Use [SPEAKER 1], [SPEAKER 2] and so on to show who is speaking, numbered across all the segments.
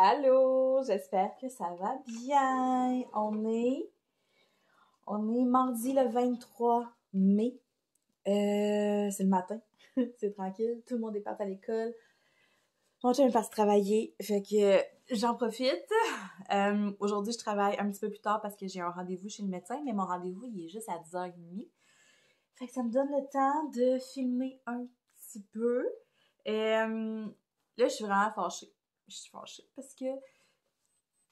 [SPEAKER 1] Allô, j'espère que ça va bien. On est mardi le 23 mai. C'est le matin. C'est tranquille. Tout le monde est parti à l'école. Mon chum est parti travailler. Fait que j'en profite. Aujourd'hui, je travaille un petit peu plus tard parce que j'ai un rendez-vous chez le médecin, mais mon rendez-vous, il est juste à 10h30. Fait que ça me donne le temps de filmer un petit peu. Là, je suis vraiment fâchée. Je suis fâchée parce que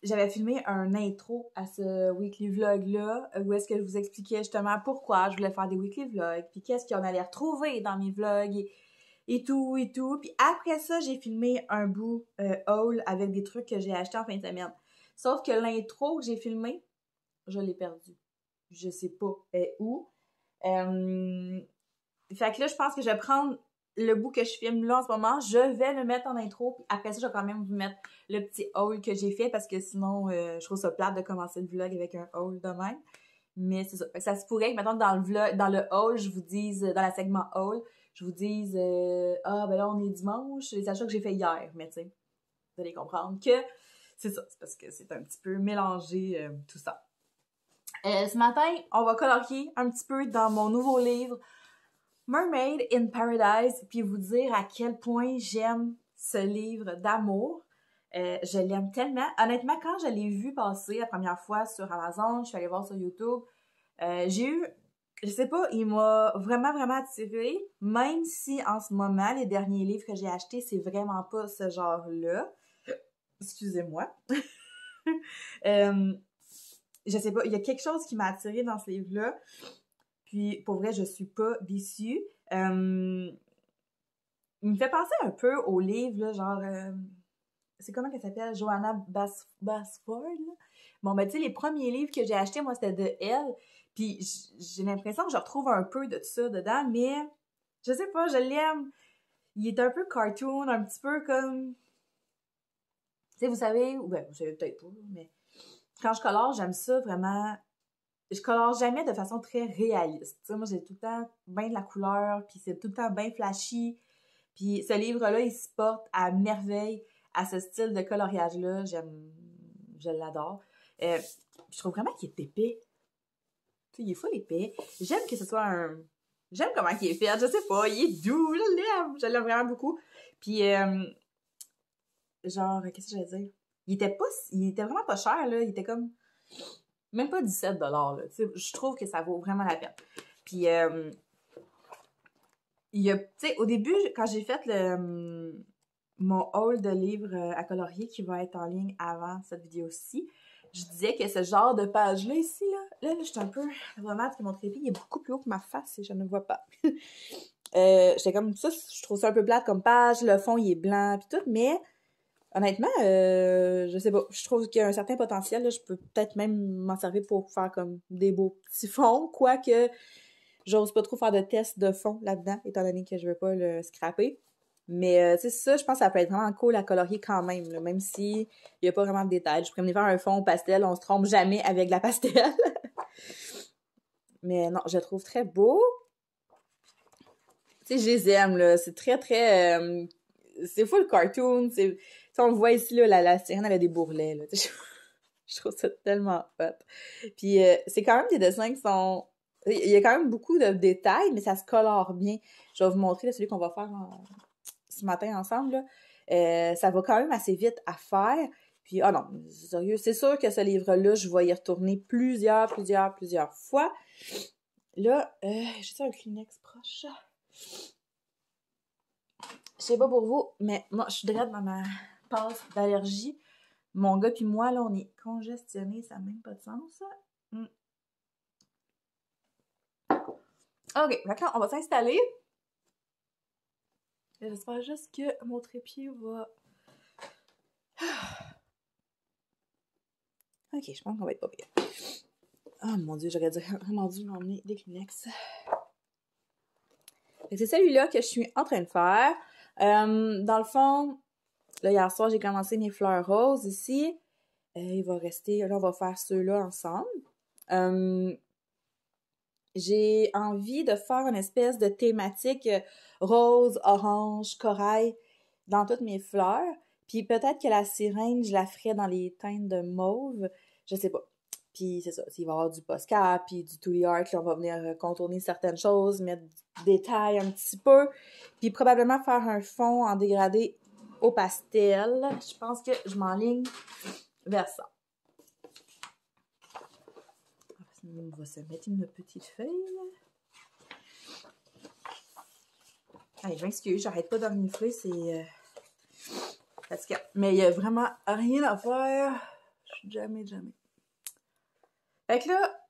[SPEAKER 1] j'avais filmé un intro à ce weekly vlog-là, où est-ce que je vous expliquais justement pourquoi je voulais faire des weekly vlogs, puis qu'est-ce qu'on allait retrouver dans mes vlogs, et tout, et tout. Puis après ça, j'ai filmé un bout haul avec des trucs que j'ai achetés en fin de semaine. Sauf que l'intro que j'ai filmé, je l'ai perdu. Je sais pas où. Fait que là, je pense que je vais prendre le bout que je filme là en ce moment, je vais le mettre en intro, puis après ça, je vais quand même vous mettre le petit haul que j'ai fait, parce que sinon, je trouve ça plate de commencer le vlog avec un haul de même. Mais c'est ça. Fait que ça se pourrait que maintenant dans le vlog, dans le haul, je vous dise, dans la segment haul, je vous dise ah ben là on est dimanche, les achats que j'ai fait hier, mais tu sais, vous allez comprendre que c'est ça, c'est parce que c'est un petit peu mélangé tout ça. Ce matin, on va colorier un petit peu dans mon nouveau livre Mermaid in Paradise, puis vous dire à quel point j'aime ce livre d'amour. Je l'aime tellement. Honnêtement, quand je l'ai vu passer la première fois sur Amazon, je suis allée voir sur YouTube, j'ai eu, je sais pas, il m'a vraiment, vraiment attirée, même si en ce moment, les derniers livres que j'ai achetés, c'est vraiment pas ce genre-là. Excusez-moi. Je sais pas, il y a quelque chose qui m'a attirée dans ce livre-là. Puis, pour vrai, je suis pas déçue. Il me fait penser un peu au livre, là, genre... c'est comment qu'elle s'appelle? Joanna Basford, là? Bon, ben, tu sais, les premiers livres que j'ai achetés, moi, c'était de elle. Puis, j'ai l'impression que je retrouve un peu de ça dedans, mais... Je sais pas, je l'aime. Il est un peu cartoon, un petit peu comme... Tu sais, vous savez... Ou ben, vous savez peut-être pas, mais... Quand je colore, j'aime ça vraiment... Je colore jamais de façon très réaliste. Tu sais, moi, j'ai tout le temps bien de la couleur, puis c'est tout le temps bien flashy. Puis ce livre-là, il se porte à merveille à ce style de coloriage-là. Je l'adore. Je trouve vraiment qu'il est épais. Tu sais, il est full épais. J'aime que ce soit un... J'aime comment il est fait. Je sais pas, il est doux. Je l'aime. Je l'aime vraiment beaucoup. Puis, genre, qu'est-ce que j'allais dire? Il était vraiment pas cher, là. Il était comme... Même pas 17$, là. Tu sais, je trouve que ça vaut vraiment la peine. Puis, il y a... Tu sais, au début, quand j'ai fait mon haul de livres à colorier qui va être en ligne avant cette vidéo-ci, je disais que ce genre de page-là ici, là, je suis un peu... Vraiment, parce que mon trépied, il est beaucoup plus haut que ma face et je ne le vois pas. J'étais comme ça, je trouve ça un peu plate comme page, le fond, il est blanc pis tout, mais honnêtement, je sais pas, je trouve qu'il y a un certain potentiel, là, je peux peut-être même m'en servir pour faire comme des beaux petits fonds, quoique j'ose pas trop faire de tests de fond là-dedans, étant donné que je veux pas le scraper. Mais, tu sais, ça, je pense que ça peut être vraiment cool à colorier quand même, là, même si il y a pas vraiment de détails. Je pourrais me faire un fond pastel, on se trompe jamais avec de la pastel. Mais non, je le trouve très beau. Tu sais, je les aime, là. C'est très, très... c'est full cartoon. Tu sais, on le voit ici, là, la sirène, elle a des bourrelets, là. Je trouve ça tellement hot. Puis, c'est quand même des dessins qui sont... Il y a quand même beaucoup de détails, mais ça se colore bien. Je vais vous montrer là, celui qu'on va faire ce matin ensemble. Là. Ça va quand même assez vite à faire. Puis, ah non, sérieux, c'est sûr que ce livre-là, je vais y retourner plusieurs fois. Là, j'ai un Kleenex proche. Je sais pas pour vous, mais moi, je suis direct dans ma passe d'allergie. Mon gars puis moi, là, on est congestionnés, ça n'a même pas de sens, ça. OK, d'accord, on va s'installer. J'espère juste que mon trépied va... OK, je pense qu'on va être pas pire. Oh mon Dieu, j'aurais vraiment dû m'emmener des Kleenex. C'est celui-là que je suis en train de faire. Dans le fond, là, hier soir, j'ai commencé mes fleurs roses ici. Il va rester... Là, on va faire ceux-là ensemble. J'ai envie de faire une espèce de thématique rose, orange, corail dans toutes mes fleurs. Puis peut-être que la sirène, je la ferais dans les teintes de mauve. Je sais pas. Puis c'est ça, il va y avoir du Posca, puis du Tooly Art, là, on va venir contourner certaines choses, mettre du détail un petit peu, puis probablement faire un fond en dégradé au pastel. Je pense que je m'enligne vers ça. On va se mettre une petite feuille. Allez, je m'excuse, j'arrête pas de renifler, c'est fatigant. Mais il y a vraiment rien à faire. Jamais. Fait que là,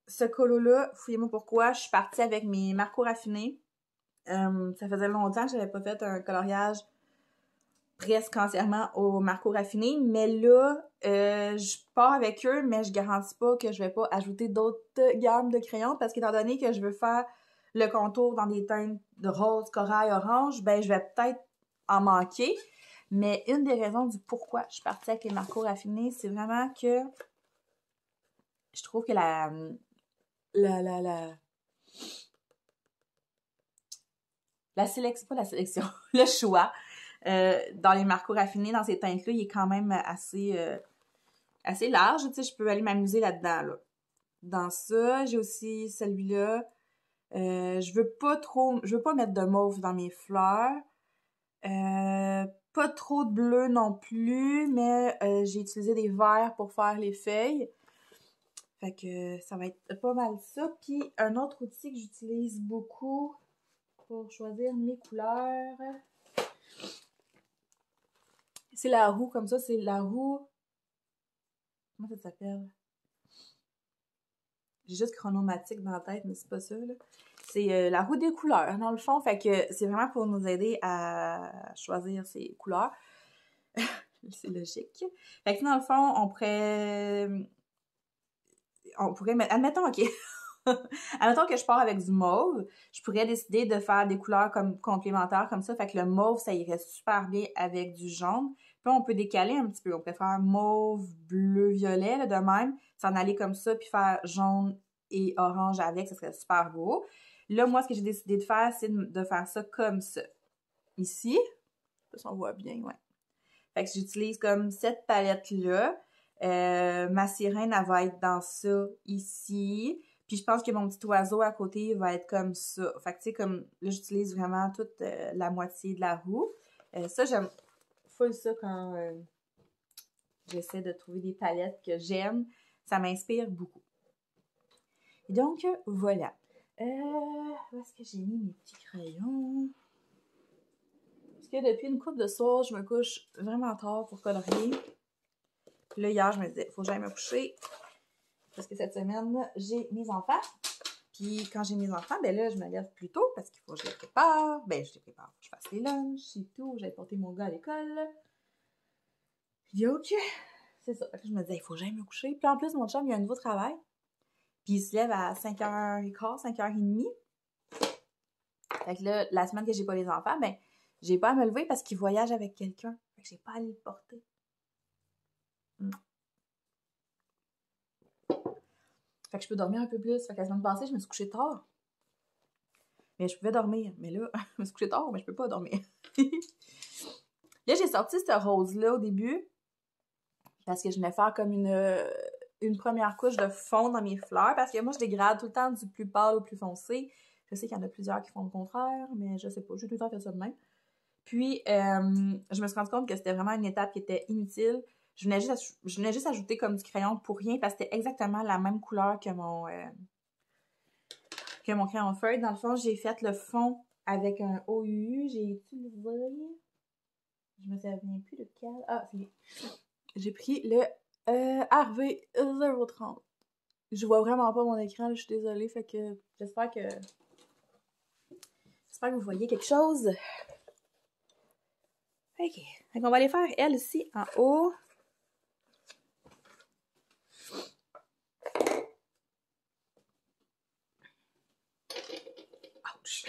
[SPEAKER 1] ce colo-là, fouillez-moi pourquoi, je suis partie avec mes Marco raffinés. Ça faisait longtemps que j'avais pas fait un coloriage presque entièrement au Marco raffiné, mais là, je pars avec eux, mais je garantis pas que je vais pas ajouter d'autres gammes de crayons parce qu'étant donné que je veux faire le contour dans des teintes de rose, corail, orange, ben je vais peut-être en manquer. Mais une des raisons du pourquoi je suis partie avec les Marco raffinés, c'est vraiment que je trouve que la sélection, pas la sélection, le choix dans les Marco raffinés, dans ces teintes-là, il est quand même assez large. Tu sais, je peux aller m'amuser là-dedans, là. Dans ça, j'ai aussi celui-là. Je veux pas mettre de mauve dans mes fleurs. Pas trop de bleu non plus, mais j'ai utilisé des verts pour faire les feuilles. Fait que ça va être pas mal ça. Puis un autre outil que j'utilise beaucoup pour choisir mes couleurs, c'est la roue, comme ça, c'est la roue... Comment ça s'appelle? J'ai juste chronomatique dans la tête, mais c'est pas ça, là. C'est la roue des couleurs, dans le fond. Fait que c'est vraiment pour nous aider à choisir ces couleurs. C'est logique. Fait que dans le fond, on pourrait mettre... Admettons, OK. Admettons que je pars avec du mauve. Je pourrais décider de faire des couleurs comme complémentaires comme ça. Fait que le mauve, ça irait super bien avec du jaune. Puis on peut décaler un petit peu. On peut faire mauve, bleu, violet, là, de même. S'en aller comme ça, puis faire jaune et orange avec. Ça serait super beau. Là, moi, ce que j'ai décidé de faire, c'est de faire ça comme ça. Ici. Ça, on voit bien, ouais. Fait que j'utilise comme cette palette-là. Ma sirène, elle va être dans ça ici. Puis je pense que mon petit oiseau à côté va être comme ça. Fait que tu sais, comme là, j'utilise vraiment toute la moitié de la roue. Ça, j'aime full ça quand j'essaie de trouver des palettes que j'aime. Ça m'inspire beaucoup. Et donc, voilà. Où est-ce que j'ai mis mes petits crayons? Parce que depuis une couple de soirs, je me couche vraiment tard pour colorier. Puis là, hier, je me disais, il faut que j'aille me coucher. Parce que cette semaine, j'ai mes enfants. Puis quand j'ai mes enfants, ben là, je me lève plus tôt parce qu'il faut que je les prépare. Ben, je les prépare. Je fasse les lunchs et tout. J'allais porter mon gars à l'école. Puis OK. C'est ça. Fait que je me disais, il faut que j'aille me coucher. Puis en plus, mon chum, il a un nouveau travail. Puis il se lève à 5h15, 5h30. Fait que là, la semaine que j'ai pas les enfants, ben, j'ai pas à me lever parce qu'il voyage avec quelqu'un. Fait que j'ai pas à aller le porter. Fait que je peux dormir un peu plus. Fait que la semaine passée, je me suis couchée tard. Mais je pouvais dormir. Mais là, je me suis couchée tard, mais je peux pas dormir. Là, j'ai sorti ce rose-là au début. Parce que je venais faire comme une première couche de fond dans mes fleurs. Parce que moi, je dégrade tout le temps du plus pâle au plus foncé. Je sais qu'il y en a plusieurs qui font le contraire, mais je sais pas. J'ai tout le temps fait ça de même. Puis, je me suis rendu compte que c'était vraiment une étape qui était inutile. Je venais juste ajouter comme du crayon pour rien parce que c'était exactement la même couleur que mon crayon feuille. Dans le fond, j'ai fait le fond avec un OU. J'ai utilisé... Je me souviens plus lequel. Ah, c'est... J'ai pris le RV 030. Je vois vraiment pas mon écran, là, je suis désolée. Fait que j'espère que vous voyez quelque chose. OK. Fait qu'on va aller faire elle ici en haut. Ouch.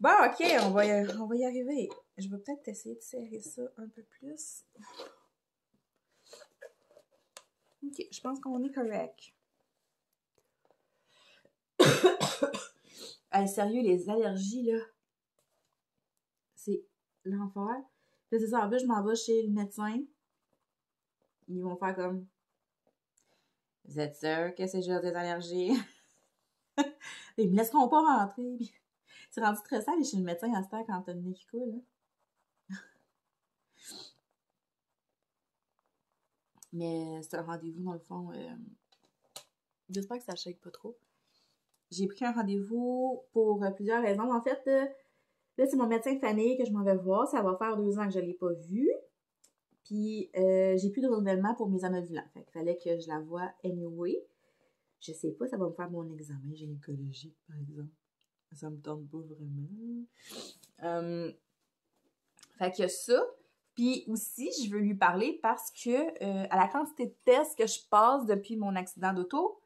[SPEAKER 1] Bon, OK, on va y arriver. Je vais peut-être essayer de serrer ça un peu plus. OK, je pense qu'on est correct. Hey, sérieux, les allergies, là, c'est l'enfer. Puis c'est ça, en plus, je m'en vais chez le médecin. Ils vont faire comme... Vous êtes sûr que c'est juste des allergies? Ils me laisseront pas rentrer. C'est rendu stressant aller chez le médecin à cette heure quand t'as le nez qui coule. Là. Mais c'est un rendez-vous, dans le fond. J'espère que ça shake pas trop. J'ai pris un rendez-vous pour plusieurs raisons. En fait, là, c'est mon médecin de famille que je m'en vais voir. Ça va faire 2 ans que je l'ai pas vu. Puis, j'ai plus de renouvellement pour mes anovulants. Fait qu'il fallait que je la voie anyway. Je sais pas, ça va me faire mon examen gynécologique, par exemple. Ça me tente pas vraiment. Fait qu'il y a ça. Puis aussi, je veux lui parler parce que à la quantité de tests que je passe depuis mon accident d'auto,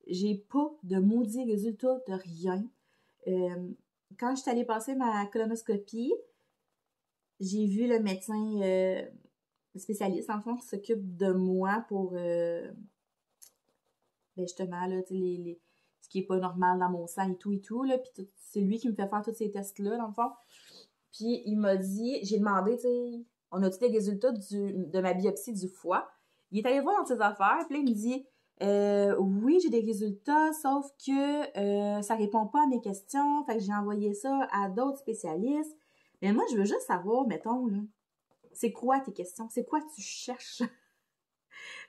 [SPEAKER 1] j'ai pas de maudits résultats de rien. Quand je suis allée passer ma colonoscopie, j'ai vu le médecin spécialiste, en fond, qui s'occupe de moi pour ben justement, là, tu sais, ce qui est pas normal dans mon sang et tout, là, puis c'est lui qui me fait faire tous ces tests-là, dans le fond. Puis il m'a dit, j'ai demandé, tu sais, on a-tu des résultats de ma biopsie du foie? Il est allé voir dans ses affaires, puis là, il me dit, oui, j'ai des résultats, sauf que ça répond pas à mes questions, fait que j'ai envoyé ça à d'autres spécialistes. Mais moi, je veux juste savoir, mettons, là, c'est quoi tes questions? C'est quoi tu cherches?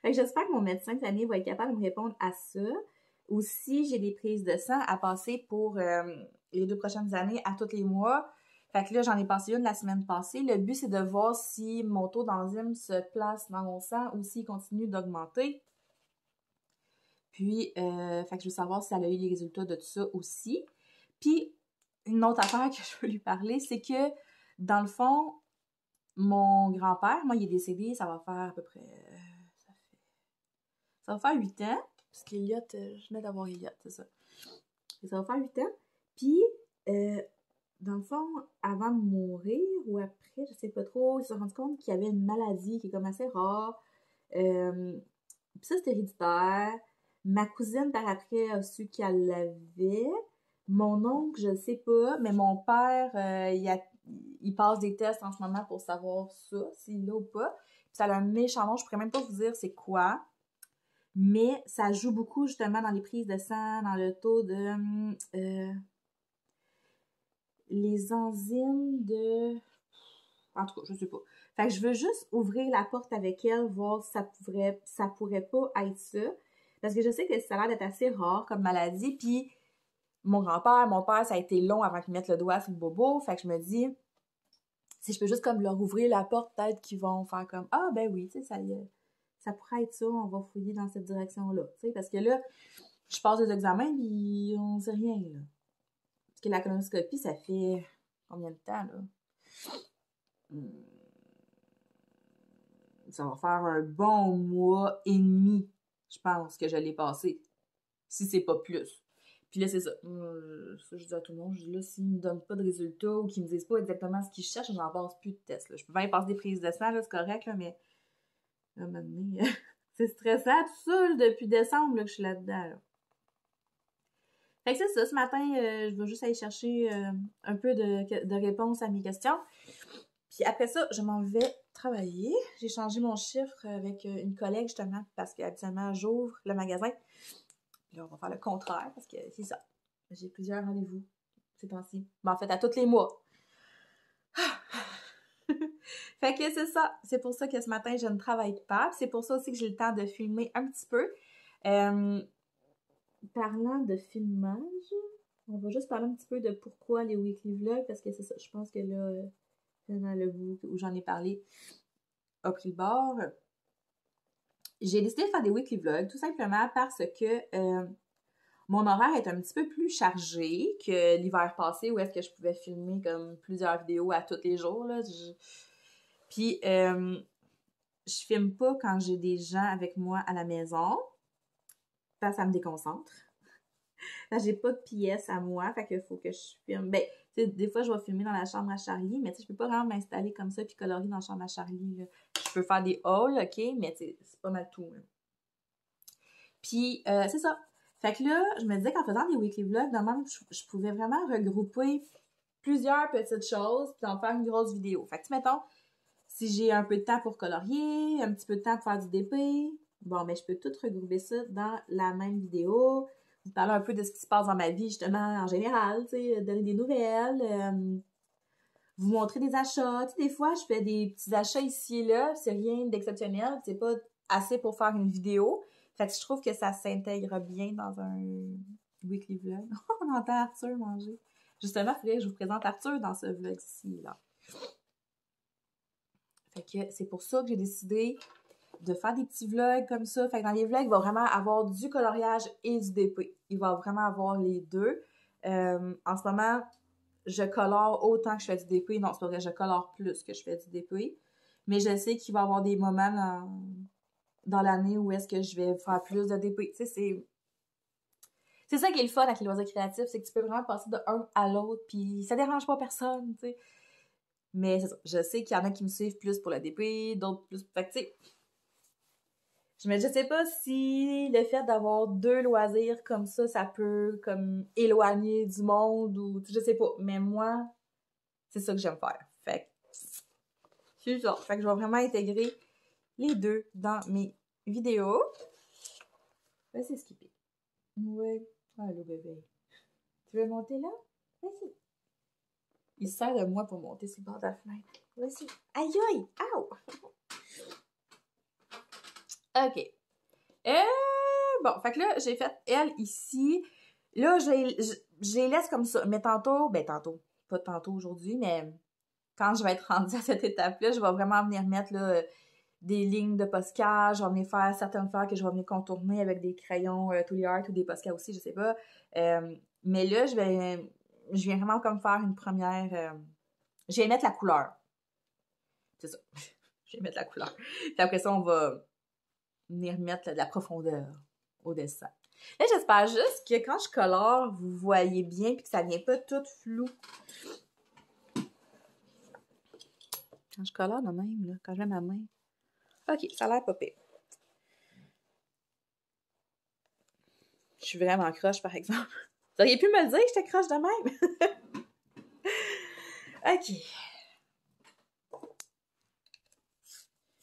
[SPEAKER 1] Fait que j'espère que mon médecin de famille va être capable de me répondre à ça. Aussi, j'ai des prises de sang à passer pour les 2 prochaines années à tous les mois. Fait que là, j'en ai passé une la semaine passée. Le but, c'est de voir si mon taux d'enzyme se place dans mon sang ou s'il continue d'augmenter. Puis, fait que je veux savoir si elle a eu les résultats de tout ça aussi. Puis, une autre affaire que je veux lui parler, c'est que, dans le fond, mon grand-père, moi, il est décédé, ça va faire à peu près... Ça va faire 8 ans. Parce qu'Eliott, je venais d'avoir Eliott, c'est ça. Et ça va faire 8 ans. Puis, dans le fond, avant de mourir ou après, je sais pas trop, il s'est rendu compte qu'il y avait une maladie qui est comme assez rare. Puis ça, c'est héréditaire. Ma cousine, par après, a su qu'elle l'avait. Mon oncle, je ne sais pas, mais mon père, il passe des tests en ce moment pour savoir ça, s'il l'a ou pas. Puis ça a un méchant nom, je pourrais même pas vous dire c'est quoi. Mais ça joue beaucoup justement dans les prises de sang, dans le taux de les enzymes de... En tout cas, je sais pas. Fait que je veux juste ouvrir la porte avec elle, voir si ça pourrait pas être ça. Parce que je sais que ça a l'air d'être assez rare comme maladie. Puis mon grand-père, mon père, ça a été long avant qu'ils mettent le doigt sur le bobo. Fait que je me dis, si je peux juste comme leur ouvrir la porte, peut-être qu'ils vont faire comme, ah ben oui, tu sais, ça pourrait être ça, on va fouiller dans cette direction-là. Tu sais, parce que là, je passe des examens, puis on sait rien, là. Parce que la colonoscopie, ça fait combien de temps, là? Ça va faire un bon mois et demi, je pense, que je l'ai passé. Si c'est pas plus. Puis là, c'est ça. Ça, je dis à tout le monde, je dis là, s'ils me donnent pas de résultats ou qu'ils me disent pas exactement ce qu'ils cherchent, j'en passe plus de tests, là. Je peux bien passer des prises de sang, là, c'est correct, là, mais à un moment donné, c'est stressant, tout ça, là, depuis décembre, là, que je suis là-dedans, là. Fait que c'est ça, ce matin, je vais juste aller chercher un peu de réponses à mes questions. Puis après ça, je m'en vais travailler. J'ai changé mon chiffre avec une collègue, justement, parce qu'habituellement, j'ouvre le magasin. Puis là, on va faire le contraire, parce que c'est ça. J'ai plusieurs rendez-vous ces temps-ci. Ben, en fait, à tous les mois. Fait que c'est ça. C'est pour ça que ce matin, je ne travaille pas. C'est pour ça aussi que j'ai le temps de filmer un petit peu. Parlant de filmage, on va juste parler un petit peu de pourquoi les weekly vlogs, parce que c'est ça, je pense que là, dans le bout où j'en ai parlé, a pris le bord. J'ai décidé de faire des weekly vlogs tout simplement parce que mon horaire est un petit peu plus chargé que l'hiver passé où est-ce que je pouvais filmer comme plusieurs vidéos à tous les jours, là. Puis, je filme pas quand j'ai des gens avec moi à la maison, parce que ça me déconcentre. Là, j'ai pas de pièce à moi, fait qu'il faut que je filme. Ben, tu sais, des fois, je vais filmer dans la chambre à Charlie, mais tu sais, je peux pas vraiment m'installer comme ça puis colorier dans la chambre à Charlie, là. Je peux faire des hauls, OK, mais tu sais, c'est pas mal tout, là. Puis, c'est ça. Fait que là, je me disais qu'en faisant des weekly vlogs, normalement, je pouvais vraiment regrouper plusieurs petites choses, puis d'en faire une grosse vidéo. Fait que, mettons, si j'ai un peu de temps pour colorier, un petit peu de temps pour faire du DP, bon, mais je peux tout regrouper ça dans la même vidéo. Vous parler un peu de ce qui se passe dans ma vie, justement, en général, tu sais, donner des nouvelles, vous montrer des achats. Tu sais, des fois, je fais des petits achats ici et là, c'est rien d'exceptionnel, c'est pas assez pour faire une vidéo. Fait que je trouve que ça s'intègre bien dans un weekly vlog. On entend Arthur manger. Justement, il faudrait que je vous présente Arthur dans ce vlog-ci, là. Fait que c'est pour ça que j'ai décidé de faire des petits vlogs comme ça. Fait que dans les vlogs, il va vraiment avoir du coloriage et du DP. Il va vraiment avoir les deux. En ce moment, je colore autant que je fais du DP. Non, c'est pas vrai, je colore plus que je fais du DP. Mais je sais qu'il va y avoir des moments dans l'année où est-ce que je vais faire plus de DP. Tu sais, c'est ça qui est le fun avec les loisirs créatifs, c'est que tu peux vraiment passer de un à l'autre, puis ça dérange pas personne, tu sais. Mais c'est ça, je sais qu'il y en a qui me suivent plus pour le DP, d'autres plus... Fait que, tu sais, je sais pas si le fait d'avoir deux loisirs comme ça peut comme éloigner du monde ou je sais pas. Mais moi, c'est ça que j'aime faire. Fait que c'est ça. Fait que je vais vraiment intégrer les deux dans mes vidéos. Vas-y, skipper. Ouais. Allô, bébé. Tu veux monter là? Vas-y. Il se sert de moi pour monter sur le bord de la fenêtre. Vas-y. Aïe aïe! Ow! OK. Bon, fait que là, j'ai fait elle ici. Là, je les laisse comme ça. Mais tantôt, pas tantôt aujourd'hui, mais quand je vais être rendue à cette étape-là, je vais vraiment venir mettre là, des lignes de Posca. Je vais venir faire certaines fleurs que je vais venir contourner avec des crayons Tooly Art ou des Posca aussi, je sais pas. Mais là, je viens vraiment comme faire une première... je vais mettre la couleur. C'est ça. Je vais mettre la couleur. Puis après ça, on va venir mettre de la profondeur au dessin. Là, j'espère juste que quand je colore, vous voyez bien et que ça vient pas tout flou. Quand je colore de même, là, quand je mets ma main. OK, ça a l'air pas pire. Je suis vraiment croche, par exemple. Vous auriez pu me le dire que j'étais croche de même. OK.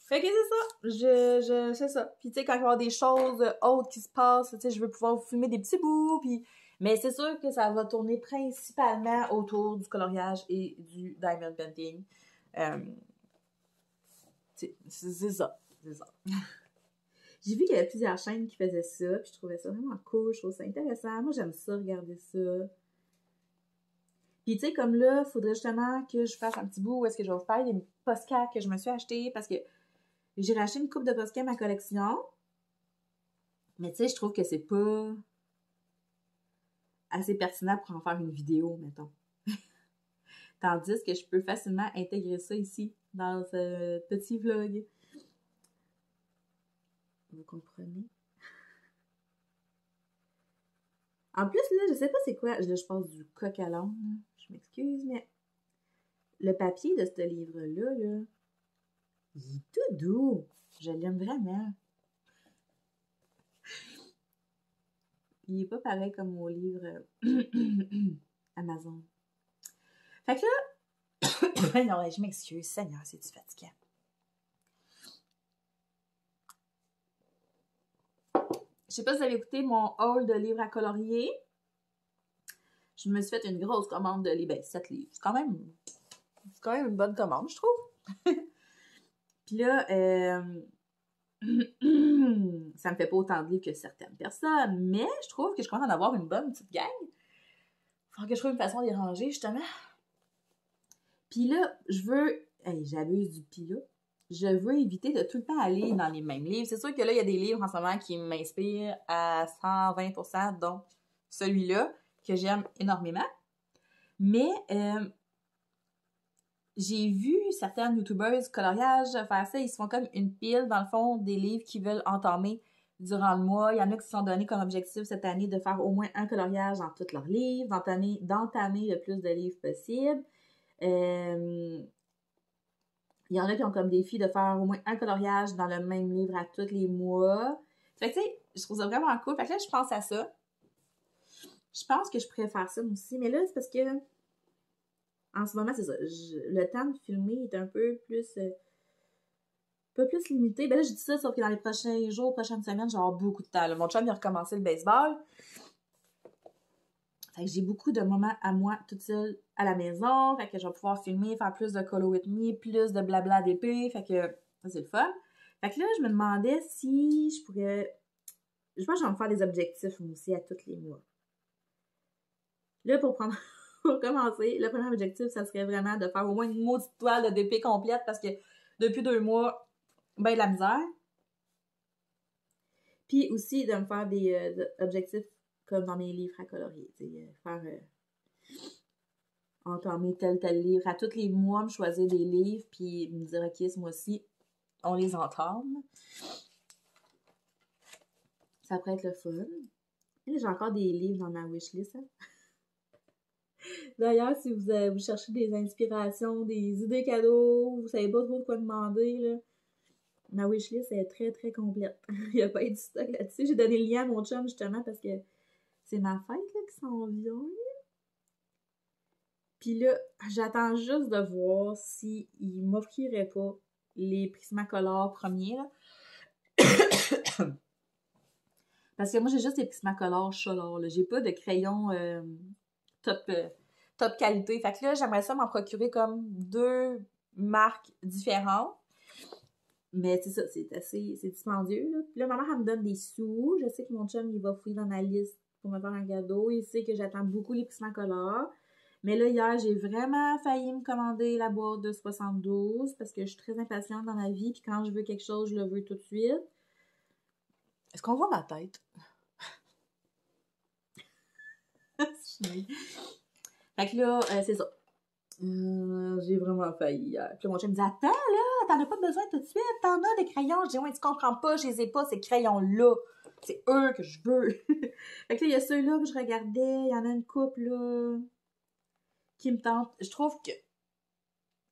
[SPEAKER 1] Fait que c'est ça. C'est ça. Puis tu sais, quand il va y avoir des choses autres qui se passent, tu sais, je veux pouvoir vous filmer des petits bouts, puis... Mais c'est sûr que ça va tourner principalement autour du coloriage et du diamond painting. C'est ça. C'est ça. J'ai vu qu'il y avait plusieurs chaînes qui faisaient ça, puis je trouvais ça vraiment cool, je trouve ça intéressant. Moi, j'aime ça, regarder ça. Puis, tu sais, comme là, il faudrait justement que je fasse un petit bout où est-ce que je vais vous parler des Posca que je me suis acheté parce que j'ai racheté une coupe de Posca à ma collection. Mais tu sais, je trouve que c'est pas assez pertinent pour en faire une vidéo, mettons. Tandis que je peux facilement intégrer ça ici, dans ce petit vlog. Vous comprenez? En plus, là, je sais pas c'est quoi. Là, je pense du coq à l'âne. Je m'excuse, mais le papier de ce livre-là, là, il est tout doux. Je l'aime vraiment. Il est pas pareil comme au livre Amazon. Fait que là, non, je m'excuse, Seigneur, c'est-tu fatigant? Je sais pas si vous avez écouté mon haul de livres à colorier. Je me suis fait une grosse commande de livres. Ben, 7 livres. C'est quand même une bonne commande, je trouve. Puis là, ça me fait pas autant de livres que certaines personnes, mais je trouve que je commence à en avoir une bonne petite gang. Faut que je trouve une façon de les ranger, justement. Puis là, j'abuse du pis là. Je veux éviter de tout le temps aller dans les mêmes livres. C'est sûr que là, il y a des livres en ce moment qui m'inspirent à 120%, dont celui-là, que j'aime énormément. Mais j'ai vu certaines youtubeuses coloriage faire ça. Ils se font comme une pile, dans le fond, des livres qu'ils veulent entamer durant le mois. Il y en a qui se sont donné comme objectif cette année de faire au moins un coloriage dans tous leurs livres, d'entamer le plus de livres possible. Il y en a qui ont comme défi de faire au moins un coloriage dans le même livre à tous les mois. Fait que, tu sais, je trouve ça vraiment cool. Fait que là, je pense à ça. Je pense que je pourrais faire ça aussi. Mais là, c'est parce que
[SPEAKER 2] En ce moment, c'est ça. Le temps de filmer est un peu plus limité. Ben là, je dis ça, sauf que dans les prochains jours, prochaines semaines, j'ai avoir beaucoup de temps. Là. Mon chum, il a recommencé le baseball. Fait que j'ai beaucoup de moments à moi, toute seule, à la maison. Fait que je vais pouvoir filmer, faire plus de colo with me, plus de blabla d'épée. Fait que ça, c'est le fun. Fait que là, je me demandais si je pourrais... Je pense que je vais me faire des objectifs, moi aussi, à tous les mois. Là, pour commencer, le premier objectif, ça serait vraiment de faire au moins une maudite toile d'épée complète parce que depuis 2 mois, ben de la misère. Puis aussi de me faire des objectifs comme dans mes livres à colorier. Faire entamer tel livre. À tous les mois, me choisir des livres puis me dire, OK, ce mois-ci, on les entame. Ça pourrait être le fun. Et là, j'ai encore des livres dans ma wishlist. Hein? D'ailleurs, si vous cherchez des inspirations, des idées cadeaux, vous savez pas trop de quoi demander, là, ma wishlist est très, très complète. Il n'y a pas eu de stock là-dessus. J'ai donné le lien à mon chum, justement, parce que c'est ma fête là, qui s'en vient. Puis là, j'attends juste de voir s'il m'offrirait pas les Prismacolor premiers, là. Parce que moi, j'ai juste des Prismacolor Cholor, là. J'ai pas de crayon top qualité. Fait que là, j'aimerais ça m'en procurer comme 2 marques différentes. Mais c'est ça, c'est dispendieux, là. Puis là, ma mère, elle me donne des sous. Je sais que mon chum, il va fouiller dans ma liste pour me faire un cadeau. Il sait que j'attends beaucoup les Prismacolor. Mais là, hier, j'ai vraiment failli me commander la boîte de 72 parce que je suis très impatiente dans ma vie. Puis quand je veux quelque chose, je le veux tout de suite. Est-ce qu'on voit ma tête? Fait que là, c'est ça. J'ai vraiment failli hier. Puis là, mon chum me dit, attends, là, t'en as pas besoin tout de suite. T'en as des crayons. Je dis, ouais, tu comprends pas, je les ai pas, ces crayons-là. C'est eux que je veux. Fait que là, il y a ceux-là que je regardais. Il y en a une couple, là, qui me tente. Je trouve que,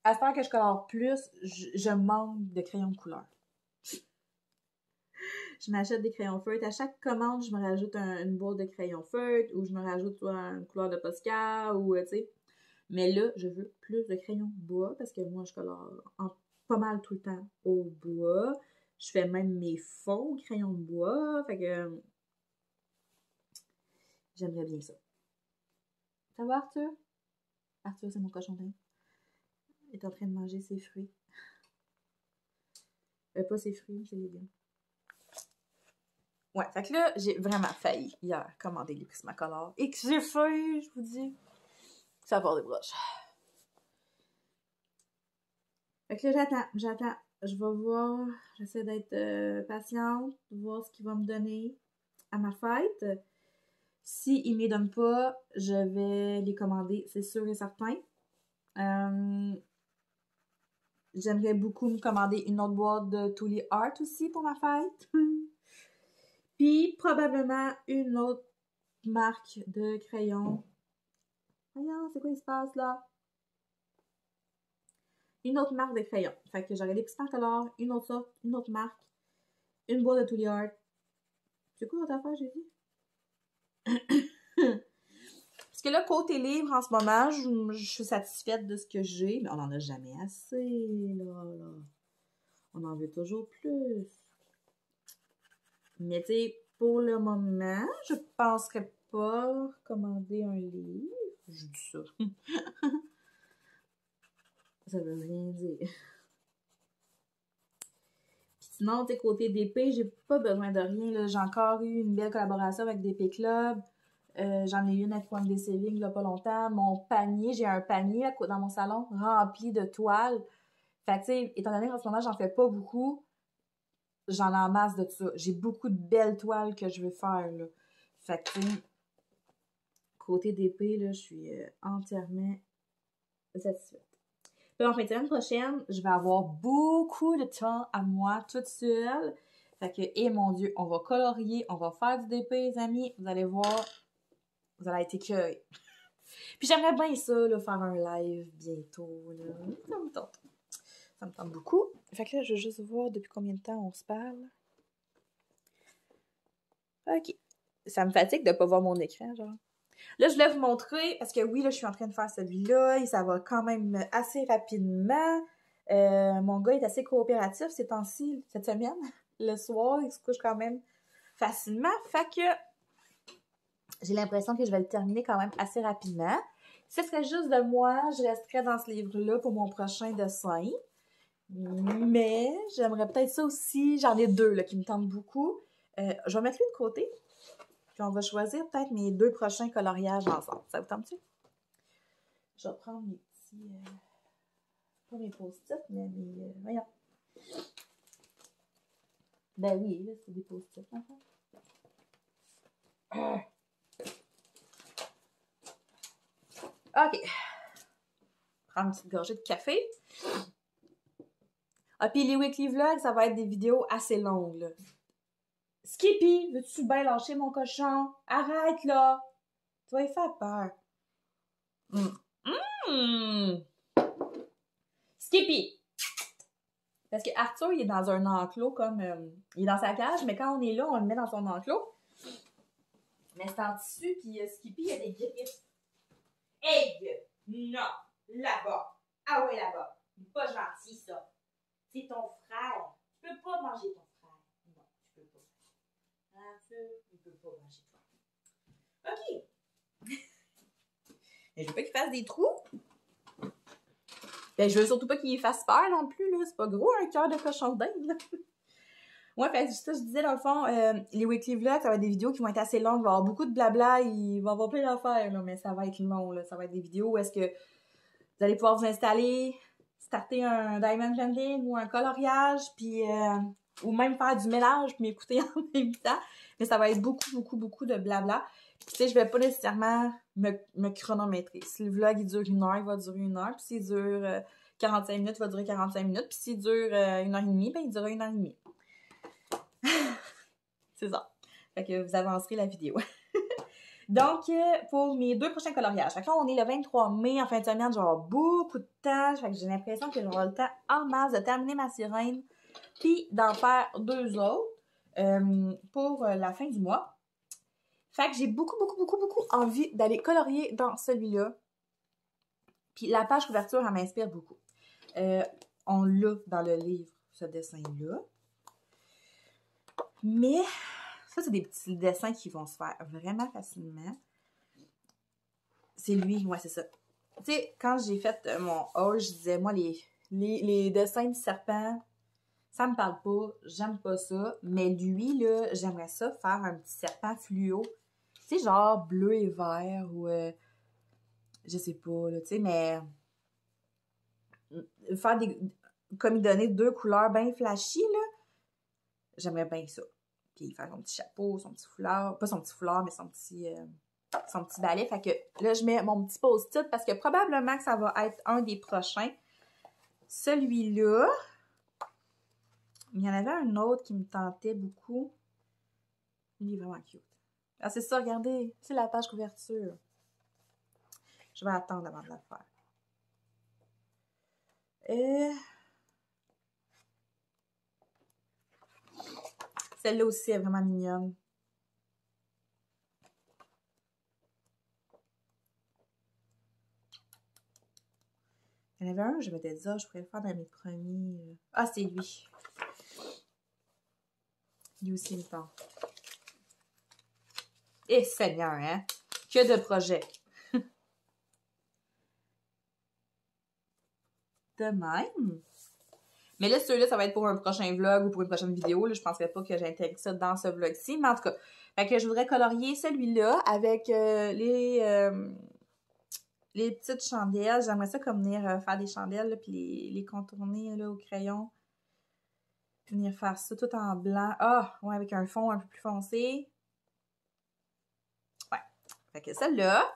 [SPEAKER 2] à ce temps que je colore plus, je manque de crayons de couleur. Je m'achète des crayons feutres. À chaque commande, je me rajoute une boîte de crayons feutres ou je me rajoute soit une couleur de Posca ou, tu sais. Mais là, je veux plus de crayons bois parce que moi, je colore pas mal tout le temps au bois. Je fais même mes fonds crayons de bois. Fait que j'aimerais bien ça. Ça va, Arthur? Arthur, c'est mon cochon d'Inde. Il est en train de manger ses fruits. Pas ses fruits, ses légumes. Ouais, fait que là, j'ai vraiment failli hier commander les Prismacolor. Et que j'ai failli, je vous dis. Ça part des broches. Fait que là, j'attends. Je vais voir. J'essaie d'être patiente, voir ce qu'il va me donner à ma fête. S'il ne me les donne pas, je vais les commander, c'est sûr et certain. J'aimerais beaucoup me commander une autre boîte de Tuli Art aussi pour ma fête. Puis probablement une autre marque de crayons. Voyons, c'est quoi qui se passe là? Une autre marque de crayons. Fait que j'aurais des petits Prismacolor, une autre sorte, une autre marque, une boîte de Tuli Art. C'est quoi votre affaire, j'ai dit? Parce que là, côté livre, en ce moment, je suis satisfaite de ce que j'ai, mais on n'en a jamais assez, là. On en veut toujours plus. Mais tu sais, pour le moment, je penserais pas commander un livre. Je dis ça. Ça veut rien dire. Puis sinon, tu sais, côté DP, j'ai pas besoin de rien, là. J'ai encore eu une belle collaboration avec DP Club. J'en ai eu une avec Point de Saving il y a pas longtemps. Mon panier, j'ai un panier dans mon salon rempli de toiles. Fait que, tu sais, étant donné qu'en ce moment, j'en fais pas beaucoup, j'en ai en masse de ça. J'ai beaucoup de belles toiles que je veux faire, là. Fait que, côté d'épée, là, je suis entièrement satisfaite. Puis en fin de semaine prochaine, je vais avoir beaucoup de temps à moi, toute seule. Fait que, et mon Dieu, on va colorier, on va faire du DP, les amis. Vous allez voir, vous allez être écœurés. Puis j'aimerais bien ça, là, faire un live bientôt, là. Ça me tente. Ça me tente beaucoup. Fait que là, je veux juste voir depuis combien de temps on se parle. OK. Ça me fatigue de pas voir mon écran, genre.
[SPEAKER 1] Là, je voulais vous montrer, parce que oui, là, je suis en train de faire celui-là, et ça va quand même assez rapidement. Mon gars est assez coopératif ces temps-ci, cette semaine. Le soir, il se couche quand même facilement. Fait que j'ai l'impression que je vais le terminer quand même assez rapidement. Si ce serait juste de moi, je resterais dans ce livre-là pour mon prochain dessin. Mais j'aimerais peut-être ça aussi. J'en ai deux là, qui me tentent beaucoup. Je vais mettre lui de côté. Puis on va choisir peut-être mes deux prochains coloriages ensemble. Ça vous tente-tu? Je vais prendre mes petits... pas mes post-it, mais mes... voyons. Ben oui, là, c'est des post-it. OK. Prendre une petite gorgée de café. Ah, puis les weekly vlogs, ça va être des vidéos assez longues, là. Skippy, veux-tu bien lâcher mon cochon? Arrête, là! Tu vas y faire peur. Skippy! Parce que Arthur, il est dans un enclos comme... il est dans sa cage, mais quand on est là, on le met dans son enclos. Mais c'est en tissu, puis Skippy, il a des griffes. Egg! Non! Là-bas! Ah ouais, là-bas! Pas gentil, ça! C'est ton frère! Tu peux pas manger ton frère! Non, tu peux pas. Arthur, il peut pas manger ton frère. OK! Mais je veux pas qu'il fasse des trous. Ben, je veux surtout pas qu'il fasse peur non plus, là. C'est pas gros, un cœur de cochon d'Inde, là. Ouais, fait que ça, je disais, dans le fond, les weekly vlogs, ça va être des vidéos qui vont être assez longues. Il va y avoir beaucoup de blabla, il va y avoir plein d'affaires, là, mais ça va être long, là. Ça va être des vidéos où est-ce que vous allez pouvoir vous installer, starter un diamond painting ou un coloriage, puis ou même faire du mélange, puis m'écouter en même temps. Mais ça va être beaucoup de blabla. Puis, tu sais, je vais pas nécessairement me chronométrer. Si le vlog, il dure 1 heure, il va durer 1 heure. Puis s'il dure 45 minutes, il va durer 45 minutes. Puis s'il dure 1 heure et demie, ben il durera 1 heure et demie. C'est ça. Fait que vous avancerez la vidéo. Donc, pour mes deux prochains coloriages. Fait que là, on est le 23 mai, en fin de semaine, je vais avoir beaucoup de temps. Fait que j'ai l'impression que j'aurai le temps en masse de terminer ma sirène, puis d'en faire 2 autres pour la fin du mois. Fait que j'ai beaucoup envie d'aller colorier dans celui-là. Puis la page couverture, elle m'inspire beaucoup. On l'a dans le livre, ce dessin-là. Mais ça, c'est des petits dessins qui vont se faire vraiment facilement. C'est lui, ouais, c'est ça. Tu sais, quand j'ai fait mon haul, je disais, moi, les dessins de serpent, ça me parle pas, j'aime pas ça. Mais lui, là, j'aimerais ça faire un petit serpent fluo. Tu sais, genre bleu et vert ou... je sais pas, là, tu sais, mais... faire des... comme il donnait 2 couleurs bien flashy, là, j'aimerais bien ça. Puis faire son petit chapeau, son petit foulard. Pas son petit foulard, mais son petit balai. Fait que là, je mets mon petit post-it parce que probablement que ça va être un des prochains. Celui-là, il y en avait un autre qui me tentait beaucoup. Il est vraiment cute. Ah, c'est ça, regardez. C'est la page couverture. Je vais attendre avant de la faire. Celle-là aussi est vraiment mignonne. Il y en avait un, je m'étais dit, je pourrais le faire dans mes premiers. Ah, c'est lui. Lui aussi, il me tente. Eh, Seigneur, hein? Que de projets. De même. Mais là, ceux-là, ça va être pour un prochain vlog ou pour une prochaine vidéo. Là, je ne penserais pas que j'intègre ça dans ce vlog-ci. Mais en tout cas, fait que je voudrais colorier celui-là avec les petites chandelles. J'aimerais ça comme venir faire des chandelles, là, puis les contourner là, au crayon. Puis venir faire ça tout en blanc. Ah, ouais, avec un fond un peu plus foncé. Ouais. Fait que celle-là.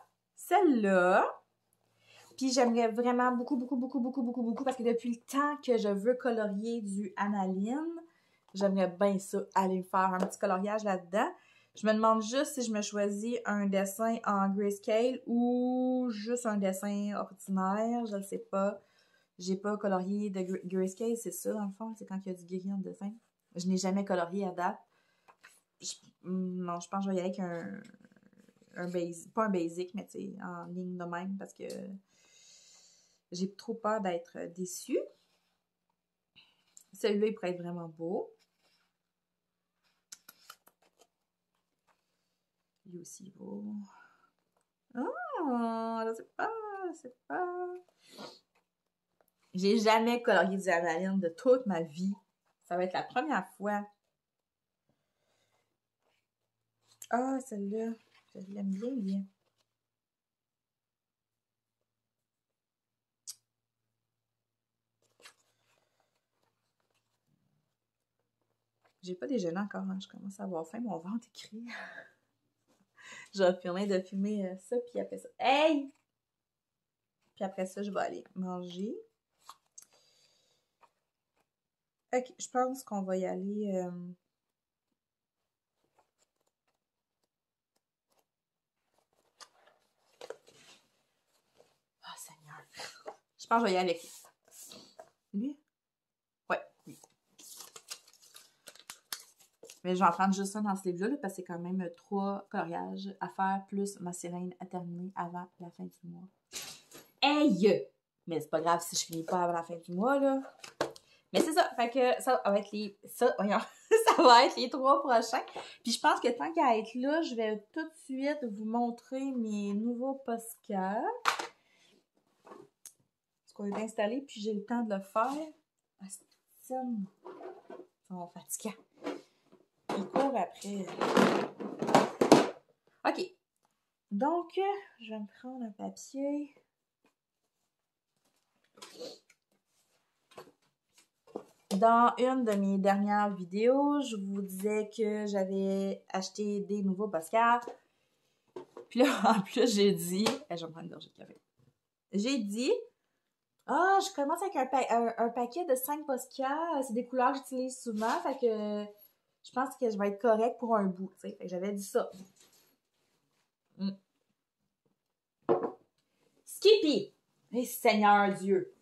[SPEAKER 1] Puis j'aimerais vraiment beaucoup, parce que depuis le temps que je veux colorier du analine, j'aimerais bien ça, aller faire un petit coloriage là-dedans. Je me demande juste si je me choisis un dessin en grayscale ou juste un dessin ordinaire, je ne sais pas. J'ai pas colorié de grayscale, c'est ça dans le fond, c'est quand il y a du gris en dessin. Je n'ai jamais colorié à date. Non, je pense que je vais y aller avec pas un basic, mais tu sais, en ligne de même, parce que j'ai trop peur d'être déçue. Celui-là, il pourrait être vraiment beau. Lui aussi, beau. Oh, je sais pas, je sais pas. J'ai jamais colorié du Avaline de toute ma vie. Ça va être la première fois. Ah, celle-là, je l'aime bien, bien. J'ai pas déjeuné encore, hein. Je commence à avoir faim, mon ventre écrit. Je vais filmer ça, puis après ça. Hey! Puis après ça, je vais aller manger. Ok, je pense qu'on va y aller. Oh, Seigneur. Je pense que je vais y aller avec lui. Ouais, lui. Mais je vais en prendre juste un dans ce livre-là, parce que c'est quand même 3 coloriages à faire, plus ma sirène à terminer avant la fin du mois. Hey! Mais c'est pas grave si je finis pas avant la fin du mois, là. Mais c'est ça, fait que ça va être les... Ça, voyons, ça va être les 3 prochains. Puis je pense que tant qu'à être là, je vais tout de suite vous montrer mes nouveaux postcards. Parce qu'on est installé, puis j'ai le temps de le faire. Ah, c'est fatigant. Il court après. OK. Donc, je vais me prendre un papier. Dans une de mes dernières vidéos, je vous disais que j'avais acheté des nouveaux postcards. Puis là, en plus, j'ai dit... je vais me prendre une gorgée de café. J'ai dit... Ah, je commence avec un paquet de 5 postcards. C'est des couleurs que j'utilise souvent. Fait que je pense que je vais être correct pour un bout. Fait que j'avais dit ça. Skippy! Eh, Seigneur Dieu!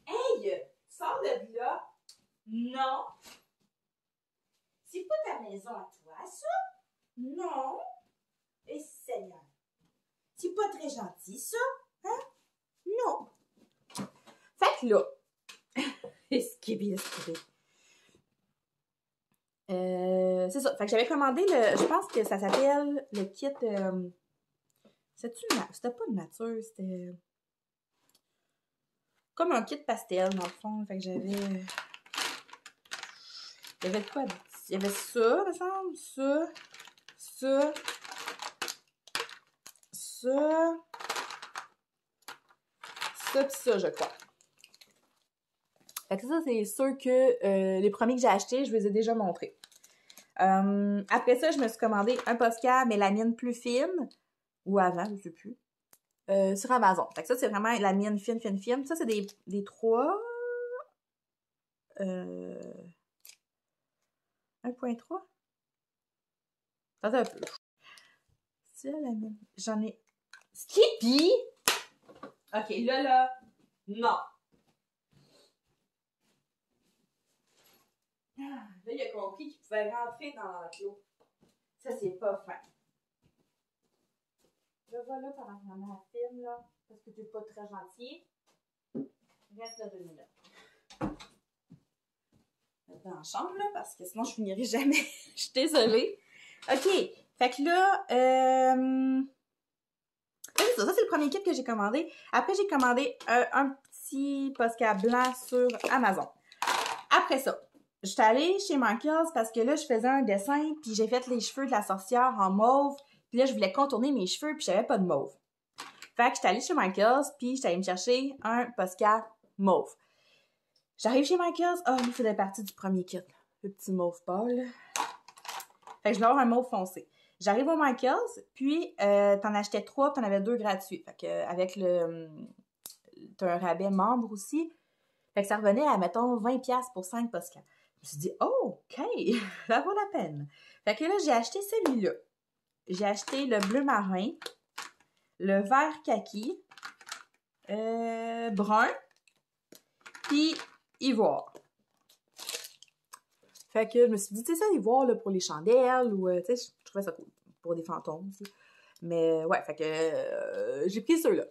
[SPEAKER 1] Hey! Sors de là! Non! C'est pas ta maison à toi, ça? Non! Eh, Seigneur! C'est pas très gentil, ça? Hein? Non! Fait que là... Skippy. C'est ça. Fait que j'avais commandé le... Je pense que ça s'appelle le kit... C'était pas de nature, c'était... Comme un kit pastel, dans le fond. Fait que j'avais... Il y avait quoi? Il y avait ça, me semble. Ça. Pis ça, je crois. Fait que ça, c'est sûr que les premiers que j'ai achetés, je vous les ai déjà montrés. Après ça, je me suis commandé un postcard mélamine plus fine. Ou avant, je sais plus. Sur Amazon. Fait que ça, c'est vraiment la mienne fine. Ça, c'est des 3... 1.3. Attends un peu. C'est la mienne. J'en ai... Skippy! OK, là. Non. Là, il a compris qu'il pouvait rentrer dans l'enclos. Ça, c'est pas fin. Là, voilà, pendant que maman filme, là, parce que tu n'es pas très gentil. Reste là 2 minutes. Dans la chambre, là, parce que sinon, je finirai jamais. Je suis désolée. OK. Fait que là, ça, c'est le premier kit que j'ai commandé. Après, j'ai commandé un petit postcard blanc sur Amazon. Après ça, j'étais allée chez Michaels parce que là, je faisais un dessin, puis j'ai fait les cheveux de la sorcière en mauve. Puis là, je voulais contourner mes cheveux, puis j'avais pas de mauve. Fait que j'étais allée chez Michaels, puis j'étais allée me chercher un postcard mauve. J'arrive chez Michaels, lui faisait partie du premier kit. Le petit mauve pâle. Fait que je vais avoir un mauve foncé. J'arrive au Michaels, puis t'en achetais 3, puis t'en avais 2 gratuits. Fait que avec t'as un rabais membre aussi. Fait que ça revenait à, mettons, 20$ pour 5 postcards. Je me suis dit, oh, OK, ça vaut la peine. Fait que là, j'ai acheté celui-là. J'ai acheté le bleu marin, le vert kaki, brun, puis ivoire. Fait que je me suis dit, tu sais, ça, ivoire là, pour les chandelles, ou, tu sais, je trouvais ça cool. pour des fantômes aussi. Mais ouais, fait que j'ai pris ceux-là.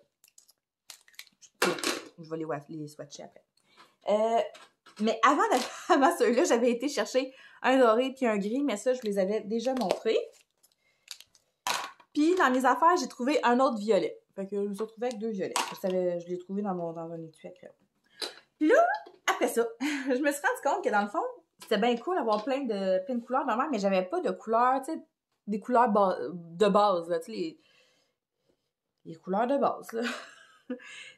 [SPEAKER 1] Je vais les swatcher après. Mais avant ceux-là, j'avais été chercher un doré puis un gris, mais ça, je vous les avais déjà montrés. Puis dans mes affaires, j'ai trouvé un autre violet. Fait que je me suis retrouvée avec 2 violets. Je l'ai trouvé dans un étui à crème. Puis là, après ça, je me suis rendu compte que dans le fond, c'était bien cool d'avoir plein de couleurs normales, mais j'avais pas de couleurs, tu sais, des couleurs de base, là, tu sais, les couleurs de base, là.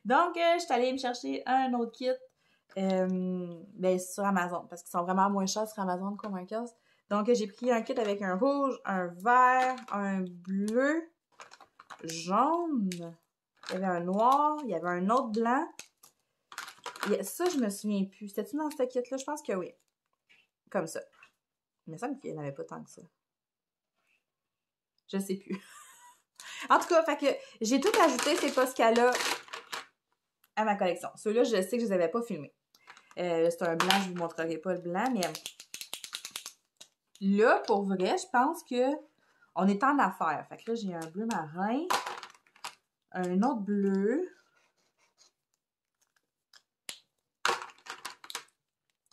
[SPEAKER 1] Donc, je suis allée me chercher un autre kit, ben, sur Amazon, parce qu'ils sont vraiment moins chers sur Amazon comme un kiosque. Donc, j'ai pris un kit avec un rouge, un vert, un bleu, jaune, il y avait un noir, il y avait un autre blanc. Et ça, je me souviens plus. C'était-tu dans ce kit-là? Je pense que oui. Comme ça. Il me semble qu'il n'y en avait pas tant que ça. Je sais plus. En tout cas, fait que j'ai tout ajouté ces Posca-là à ma collection. Ceux-là, je sais que je les avais pas filmés. C'est un blanc, je vous montrerai pas le blanc, mais là, pour vrai, je pense que on est en affaires. Fait que là, j'ai un bleu marin, un autre bleu,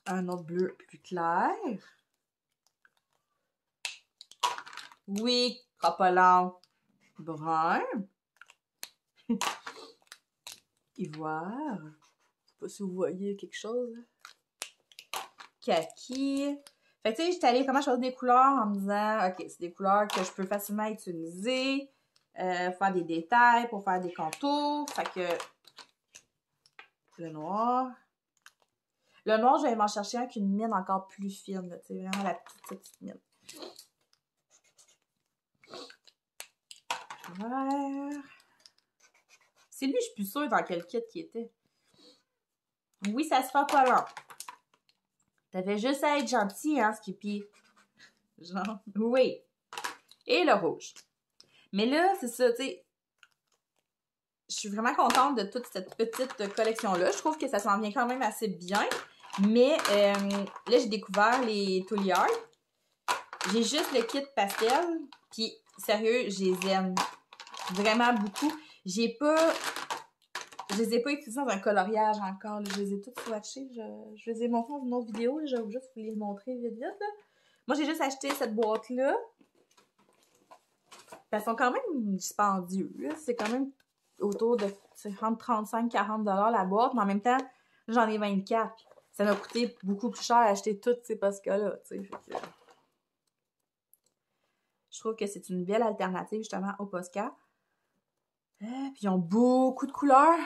[SPEAKER 1] un autre bleu plus clair. Oui, cropolant brun. Ivoire. Je sais pas si vous voyez quelque chose. Kaki. Fait que tu sais, j'étais allée comment choisir des couleurs en me disant, ok, c'est des couleurs que je peux facilement utiliser, faire des détails pour faire des contours. Fait que le noir. Le noir, je vais m'en chercher un avec une mine encore plus fine. Tu sais, vraiment la petite mine. Vert. C'est lui, je suis plus sûre dans quel kit qui était. Oui, ça se fait pas long. T'avais juste à être gentil, hein, Skippy. Genre, oui. Et le rouge. Mais là, c'est ça, tu sais. Je suis vraiment contente de toute cette petite collection-là. Je trouve que ça s'en vient quand même assez bien. Mais là, j'ai découvert les Toolie Art. J'ai juste le kit pastel. Puis, sérieux, je les aime vraiment beaucoup. Je les ai pas utilisés dans un coloriage encore. Là. Je les ai toutes swatchés. Je les ai montrés dans une autre vidéo. Là. Je vais juste vous les montrer vite. Là. Moi, j'ai juste acheté cette boîte-là. Elles sont quand même dispendieuses. C'est quand même autour de entre 35-40 $ la boîte. Mais en même temps, j'en ai 24. Ça m'a coûté beaucoup plus cher acheter toutes ces Posca-là. Je trouve que c'est une belle alternative justement aux Posca. Puis ils ont beaucoup de couleurs.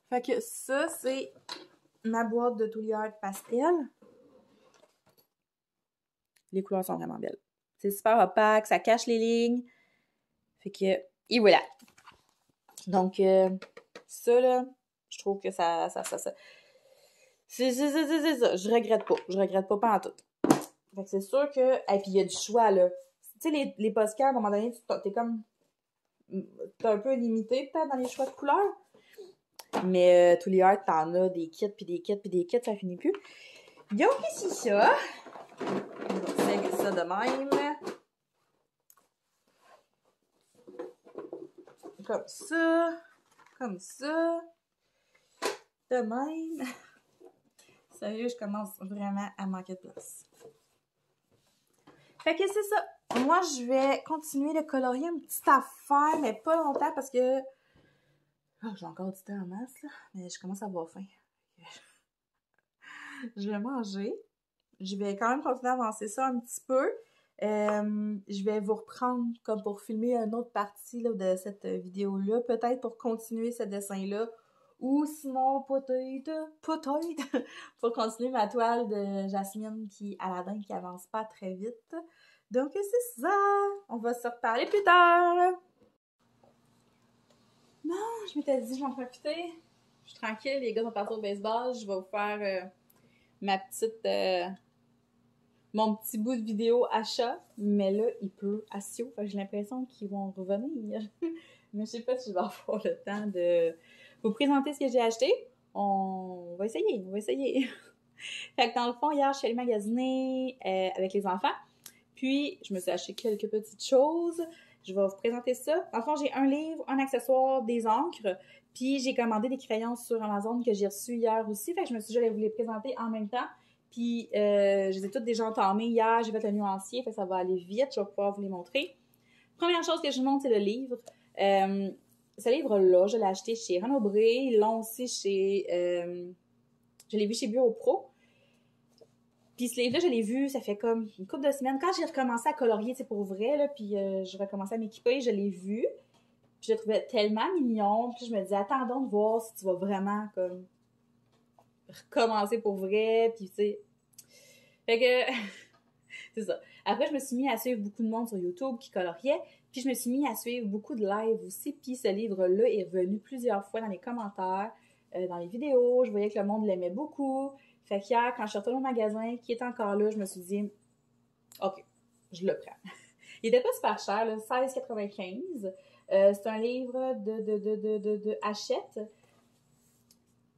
[SPEAKER 1] Fait que ça, c'est ma boîte de Toolie Art pastel. Les couleurs sont vraiment belles. C'est super opaque, ça cache les lignes. Fait que, et voilà. Donc, ça, là, je trouve que ça. C'est ça. Je regrette pas. Je regrette pas en tout. Fait que c'est sûr que. Et puis, il y a du choix, là. Tu sais, les Posca, à un moment donné, t'es comme. T'es un peu limité, peut-être, dans les choix de couleurs. Mais Toolie Art, t'en as des kits, puis des kits, puis des kits, ça finit plus. Donc, ici, ça. On va régler ça de même. Comme ça. Comme ça. De même. Sérieux, je commence vraiment à manquer de place. Fait que c'est ça. Moi, je vais continuer de colorier une petite affaire, mais pas longtemps parce que... Oh, j'ai encore du temps en masse, là. Mais je commence à avoir faim. Je vais manger. Je vais quand même continuer à avancer ça un petit peu. Je vais vous reprendre comme pour filmer une autre partie là, de cette vidéo-là. Peut-être pour continuer ce dessin-là. Ou sinon, peut-être, pour continuer ma toile de Jasmine qui Aladdin qui avance pas très vite. Donc, c'est ça! On va se reparler plus tard! Bon, je m'étais dit, je vais en profiter. Je suis tranquille, les gars sont partis au baseball. Je vais vous faire ma petite... mon petit bout de vidéo achat. Mais là, il pleut à Sio. J'ai l'impression qu'ils vont revenir. Mais je sais pas si je vais avoir le temps de vous présenter ce que j'ai acheté. On va essayer. Fait que dans le fond, hier, je suis allée magasiner avec les enfants. Puis, je me suis acheté quelques petites choses.
[SPEAKER 2] Je vais vous présenter ça. En fait, j'ai un livre, un accessoire, des encres, puis j'ai commandé des crayons sur Amazon que j'ai reçus hier aussi. Fait que je me suis dit, j'allais vous les présenter en même temps. Puis, je les ai toutes déjà entamées hier. J'ai fait le nuancier, fait que ça va aller vite. Je vais pouvoir vous les montrer. Première chose que je vous montre, c'est le livre. Ce livre-là, je l'ai acheté chez Renaud Bré. Ils l'ont aussi chez... je l'ai vu chez Bureau Pro. Puis ce livre-là, je l'ai vu, ça fait comme une couple de semaines. Quand j'ai recommencé à colorier, c'est pour vrai, là, puis je recommençais à m'équiper, je l'ai vu. Puis je le trouvais tellement mignon. Puis je me disais, attendons de voir si tu vas vraiment, comme, recommencer pour vrai. Puis tu sais... Fait que... c'est ça. Après, je me suis mis à suivre beaucoup de monde sur YouTube qui coloriait. Puis je me suis mis à suivre beaucoup de lives aussi. Puis ce livre-là est revenu plusieurs fois dans les commentaires, dans les vidéos. Je voyais que le monde l'aimait beaucoup. Fait qu'hier, quand je suis retournée au magasin, qui était encore là, je me suis dit, OK, je le prends. Il était pas super cher, là, 16,95. C'est un livre de Hachette.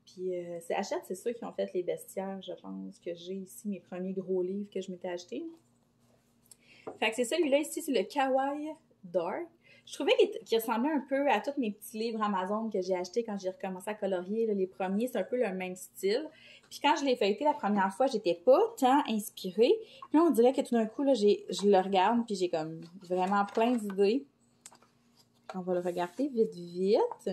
[SPEAKER 2] Puis Hachette, c'est ceux qui ont fait les bestiaires, je pense, que j'ai ici, mes premiers gros livres que je m'étais achetés. Fait que c'est celui-là ici, c'est le Kawaii Dark. Je trouvais qu'il ressemblait un peu à tous mes petits livres Amazon que j'ai achetés quand j'ai recommencé à colorier. Là, les premiers, c'est un peu le même style. Puis quand je l'ai feuilleté la première fois, j'étais pas tant inspirée. Puis là, on dirait que tout d'un coup, là, je le regarde, puis j'ai comme vraiment plein d'idées. On va le regarder vite, vite.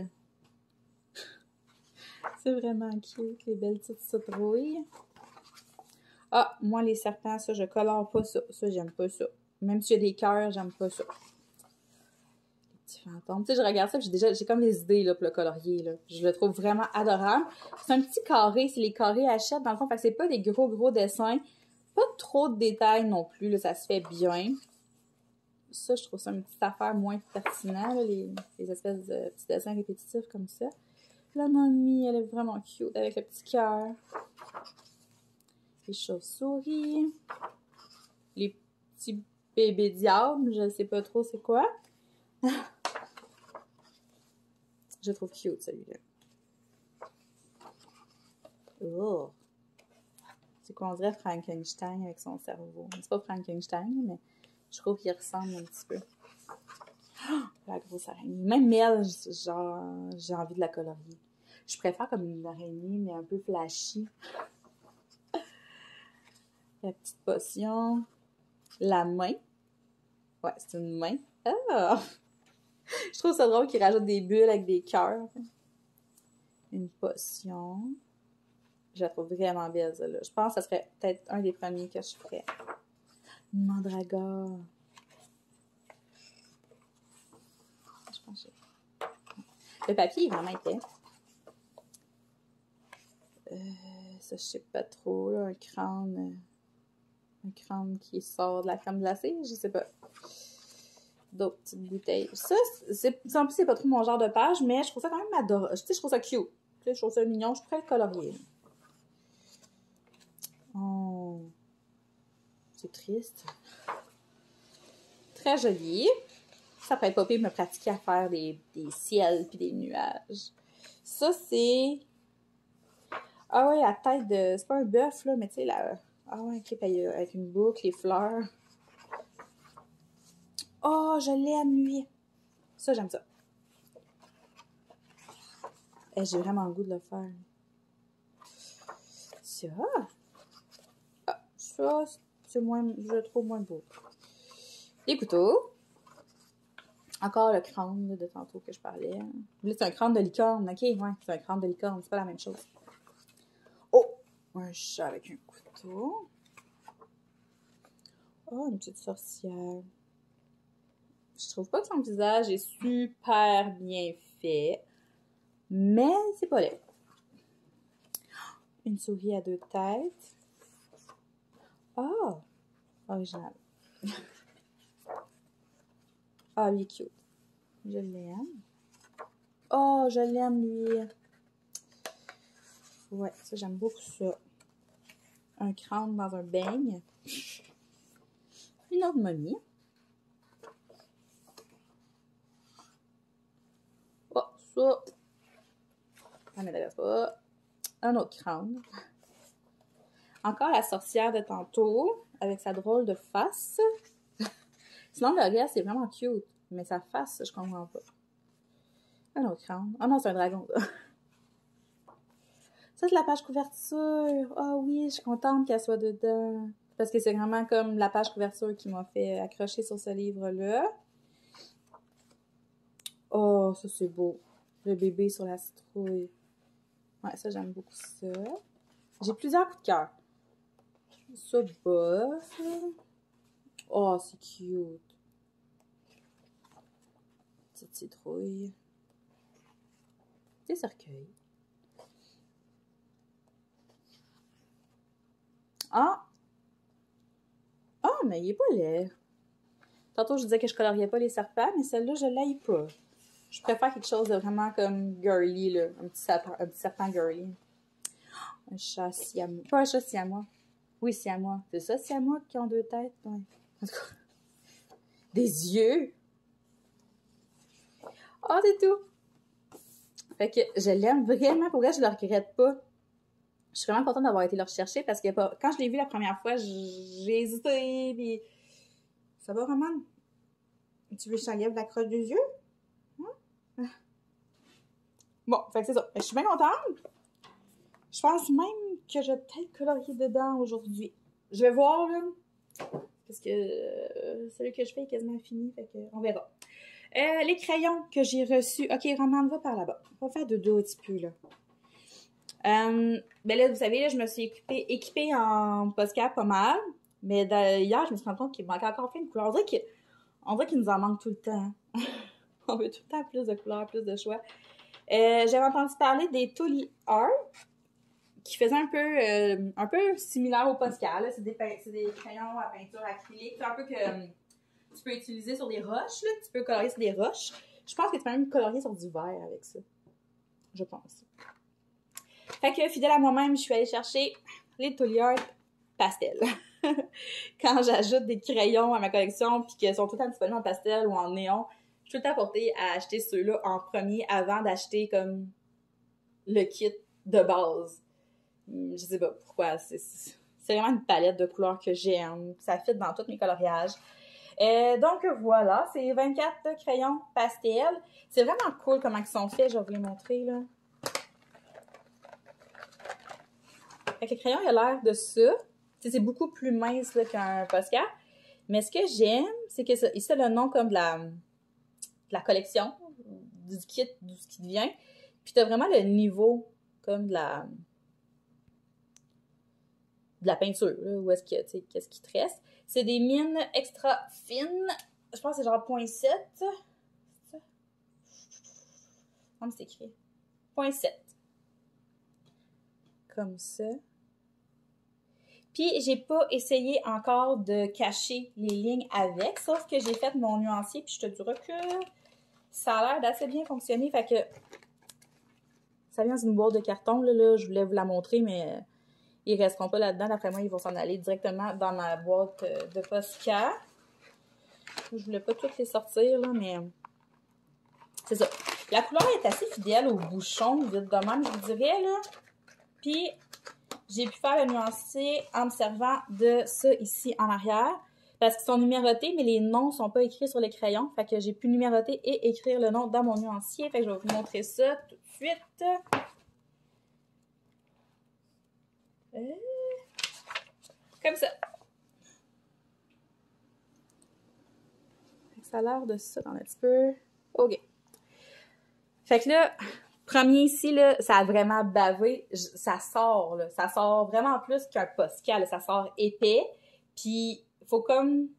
[SPEAKER 2] C'est vraiment cute, les belles petites citrouilles. Ah, moi, les serpents, ça, je colore pas ça. Ça, j'aime pas ça. Même s'il y a des cœurs, j'aime pas ça. Les petits fantômes. Tu sais, je regarde ça, j'ai comme les idées, là, pour le colorier, là. Je le trouve vraiment adorable. C'est un petit carré, c'est les carrés Hachette, dans le fond. Fait que c'est pas des gros dessins. Pas trop de détails non plus, là. Ça se fait bien. Ça, je trouve ça une petite affaire moins pertinente, là, les espèces de petits dessins répétitifs comme ça. La momie, elle est vraiment cute, avec le petit cœur. Les chauves-souris. Les petits bébés diables, je sais pas trop c'est quoi. Je trouve cute, celui-là. Oh! C'est qu'on dirait Frankenstein avec son cerveau. C'est pas Frankenstein, mais je trouve qu'il ressemble un petit peu. Oh, la grosse araignée. Même elle, genre, j'ai envie de la colorier. Je préfère comme une araignée, mais un peu flashy. La petite potion. La main. Ouais, c'est une main. Ah! Je trouve ça drôle qu'ils rajoutent des bulles avec des cœurs. Une potion. Je la trouve vraiment belle, celle-là. Je pense que ça serait peut-être un des premiers que je ferais. Une mandragore. Je pense que le papier est vraiment épais. Ça, je sais pas trop, là. Un crâne qui sort de la crème glacée, je sais pas. D'autres petites bouteilles. Ça, en plus, c'est pas trop mon genre de page, mais je trouve ça quand même adorable. Tu sais, je trouve ça cute. Tu sais, je trouve ça mignon. Je pourrais le colorier. Oh. C'est triste. Très joli. Ça pourrait être pas pire de me pratiquer à faire des ciels puis des nuages. Ça, c'est... Ah ouais, la tête de... C'est pas un bœuf, là, mais tu sais, la... Ah ouais, ok, avec une boucle, les fleurs. Oh, je l'aime, lui. Ça, j'aime ça. J'ai vraiment le goût de le faire. Ça. Ah, ça, c'est moins... Je le trouve moins beau. Les couteaux. Encore le crâne là, de tantôt que je parlais. Là, c'est un crâne de licorne. Ok, ouais, c'est un crâne de licorne. C'est pas la même chose. Oh! Un chat avec un couteau. Oh, une petite sorcière. Je trouve pas que son visage est super bien fait. Mais c'est pas laid. Une souris à 2 têtes. Oh! Original. Ah, il est cute. Je l'aime. Oh, je l'aime, lui. Ouais, ça, j'aime beaucoup ça. Un crâne dans un beigne. Une autre momie. Oh, ça. Ça m'intéresse pas. Un autre crâne. Encore la sorcière de tantôt, avec sa drôle de face. Sinon, le reste, c'est vraiment cute. Mais sa face, je comprends pas. Un autre crâne. Oh non, c'est un dragon, ça. Ça, c'est la page couverture. Ah oui, je suis contente qu'elle soit dedans. Parce que c'est vraiment comme la page couverture qui m'a fait accrocher sur ce livre-là. Oh, ça, c'est beau. Le bébé sur la citrouille. Ouais, ça, j'aime beaucoup ça. J'ai plusieurs coups de cœur. Ça, bof. Oh, c'est cute. Petite citrouille. Des cercueils. Ah! Ah, mais il est pas laid. Tantôt, je disais que je coloriais pas les serpents, mais celle-là, je l'aille pas. Je préfère quelque chose de vraiment comme girly, là. Un petit serpent girly. Un chat siamois. Pas un chat siamois. Oui, siamois. C'est ça, siamois, qui ont 2 têtes? Ouais. En tout cas. Des yeux! Oh, c'est tout! Fait que je l'aime vraiment. Pour vrai, je le regrette pas. Je suis vraiment contente d'avoir été le rechercher parce que quand je l'ai vu la première fois, j'ai hésité. Puis... Ça va, Romane? Tu veux que je t'enlève la croche des yeux? Hein? Bon, fait que c'est ça. Je suis bien contente. Je pense même que je vais peut-être colorier dedans aujourd'hui. Je vais voir, là. Parce que celui que je fais est quasiment fini. Fait que on verra. Les crayons que j'ai reçus. Ok, Romane, va par là-bas. On va faire de dos un petit peu, là. Ben là, vous savez, là, je me suis équipée en Posca pas mal. Mais hier, je me suis rendu compte qu'il manquait encore plein de couleurs. On dirait qu'il nous en manque tout le temps. On veut tout le temps plus de couleurs, plus de choix. J'avais entendu parler des Tully Art qui faisaient un peu similaire au Posca. C'est des crayons à peinture acrylique. C'est un peu que tu peux utiliser sur des roches. Là. Tu peux colorier sur des roches. Je pense que tu peux même colorier sur du verre avec ça. Je pense. Fait que, fidèle à moi-même, je suis allée chercher les Tully Art pastel. Quand j'ajoute des crayons à ma collection puis qu'ils sont tout le temps disponibles en pastel ou en néon, je suis tout le temps portée à acheter ceux-là en premier avant d'acheter comme le kit de base. Je sais pas pourquoi. C'est vraiment une palette de couleurs que j'aime. Ça fit dans tous mes coloriages. Donc voilà, c'est 24 crayons pastel. C'est vraiment cool comment ils sont faits. Je vais vous les montrer là. Fait que le crayon, il a l'air de ça. C'est beaucoup plus mince qu'un Posca. Mais ce que j'aime, c'est que ici, c'est le nom comme de la collection, du kit, de ce qui vient. Puis tu as vraiment le niveau comme de la peinture, là, où est-ce que, tu sais, qu'est-ce qui te reste. C'est des mines extra fines. Je pense que c'est genre 0.7. C'est ça? Comment c'est écrit? 0.7. Comme ça. Puis, j'ai pas essayé encore de cacher les lignes avec, sauf que j'ai fait mon nuancier, puis je te dirais que ça a l'air d'assez bien fonctionner. Fait que ça vient d'une boîte de carton, là, je voulais vous la montrer, mais ils resteront pas là-dedans. D'après moi, ils vont s'en aller directement dans ma boîte de Posca. Je voulais pas toutes les sortir, là, mais c'est ça. La couleur est assez fidèle au bouchon, vite de même, je vous dirais, là. Puis, j'ai pu faire le nuancier en me servant de ça ici en arrière. Parce qu'ils sont numérotés, mais les noms ne sont pas écrits sur les crayons. Fait que j'ai pu numéroter et écrire le nom dans mon nuancier. Fait que je vais vous montrer ça tout de suite. Comme ça. Ça a l'air de ça dans un petit peu. OK. Fait que là, premier ici, là, ça a vraiment bavé. Ça sort, là. Ça sort vraiment plus qu'un Posca, là. Ça sort épais. Puis, faut comme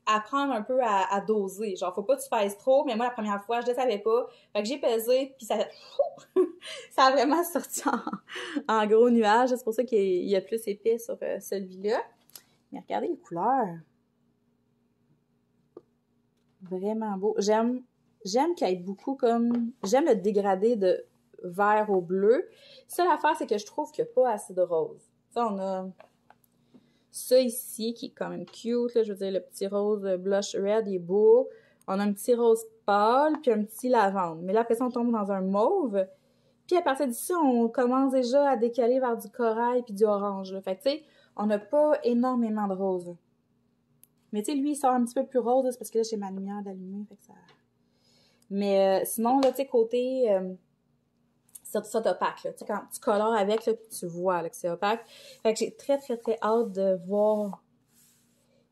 [SPEAKER 2] apprendre un peu à doser. Genre, faut pas que tu pèses trop. Mais moi, la première fois, je ne savais pas. Fait que j'ai pesé, puis ça ça a vraiment sorti en gros nuage. C'est pour ça qu'il y a plus épais sur celui-là. Mais regardez les couleurs. Vraiment beau. J'aime qu'il y ait beaucoup comme... J'aime le dégradé de vert au bleu. Ça, l'affaire, c'est que je trouve qu'il n'y a pas assez de rose. Ça, on a ça ici, qui est quand même cute. Là, je veux dire, le petit rose blush red, il est beau. On a un petit rose pâle, puis un petit lavande. Mais là, après ça, on tombe dans un mauve. Puis à partir d'ici, on commence déjà à décaler vers du corail puis du orange. Là. Fait que, tu sais, on n'a pas énormément de rose. Mais tu sais, lui, il sort un petit peu plus rose, c'est parce que là, j'ai ma lumière d'allumée, fait que Mais sinon, là, tu sais, côté... c'est opaque, là. Tu sais, quand tu colores avec, là, tu vois là, que c'est opaque. Fait que j'ai très, très, très hâte de voir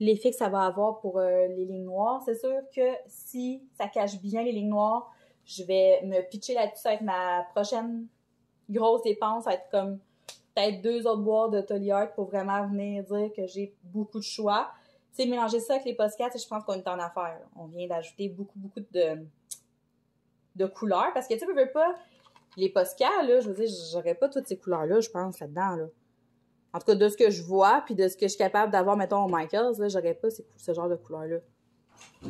[SPEAKER 2] l'effet que ça va avoir pour les lignes noires. C'est sûr que si ça cache bien les lignes noires, je vais me pitcher là-dessus avec ma prochaine grosse dépense. Ça va être comme peut-être 2 autres boîtes de Tolly Art pour vraiment venir dire que j'ai beaucoup de choix. Tu sais, mélanger ça avec les Posca, je pense qu'on est en affaire. Là. On vient d'ajouter beaucoup de couleurs. Parce que, tu sais, veux pas... Les Posca, là, je veux dire, j'aurais pas toutes ces couleurs-là, je pense, là-dedans, là. En tout cas, de ce que je vois, puis de ce que je suis capable d'avoir, mettons, au Michaels, là, j'aurais pas ce genre de couleurs-là.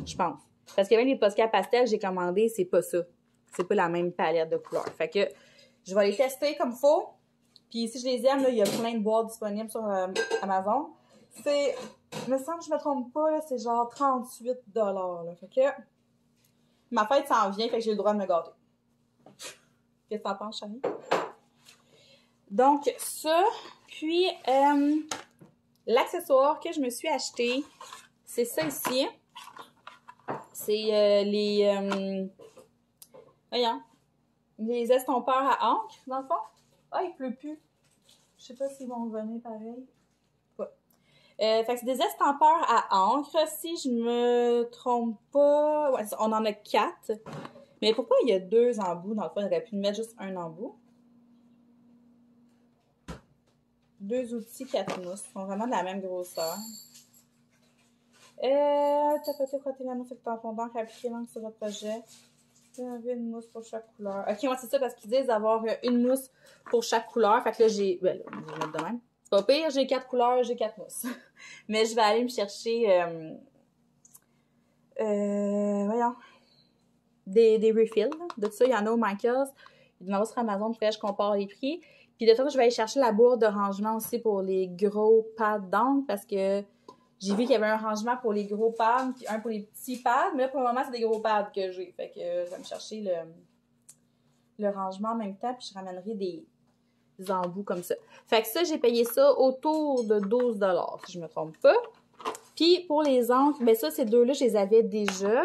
[SPEAKER 2] Je pense. Parce que même les Posca pastel que j'ai commandés, c'est pas ça. C'est pas la même palette de couleurs. Fait que je vais les tester comme il faut. Puis si je les aime, là, il y a plein de boîtes disponibles sur Amazon. C'est, il me semble que je me trompe pas, là, c'est genre 38 $. Là. Fait que ma fête s'en vient, fait que j'ai le droit de me gâter. Qu'est-ce que t'en penses, Chani? Donc, ça. Puis, l'accessoire que je me suis acheté, c'est ça ici. C'est voyons, les estompeurs à encre, dans le fond. Ah, il pleut plus. Je sais pas s'ils vont venir pareil. Ouais. Fait que c'est des estampeurs à encre. Si je me trompe pas, ouais, on en a 4. Mais pourquoi il y a 2 embouts? Dans le fond, on aurait pu mettre juste un embout. 2 outils, 4 mousses. Ils sont vraiment de la même grosseur. Tapoter, frotter la mousse avec ton fond d'encre, appliquer l'encre sur votre projet. Une mousse pour chaque couleur. Ok, moi, c'est ça parce qu'ils disent d'avoir une mousse pour chaque couleur. Fait que là, j'ai. Ben là, je vais mettre de même. C'est pas pire, j'ai 4 couleurs, j'ai 4 mousses. Mais je vais aller me chercher. Voyons. Des refills. Là. De tout ça, il y en a au Michaels. Il y en a sur Amazon, puis je compare les prix. Puis de toute façon, je vais aller chercher la bourre de rangement aussi pour les gros pads d'encre parce que j'ai vu qu'il y avait un rangement pour les gros pads puis un pour les petits pads. Mais là, pour le moment, c'est des gros pads que j'ai. Fait que je vais me chercher le rangement en même temps puis je ramènerai des embouts comme ça. Fait que ça, j'ai payé ça autour de 12 $, si je me trompe pas. Puis pour les encres, ben ça, ces deux-là, je les avais déjà.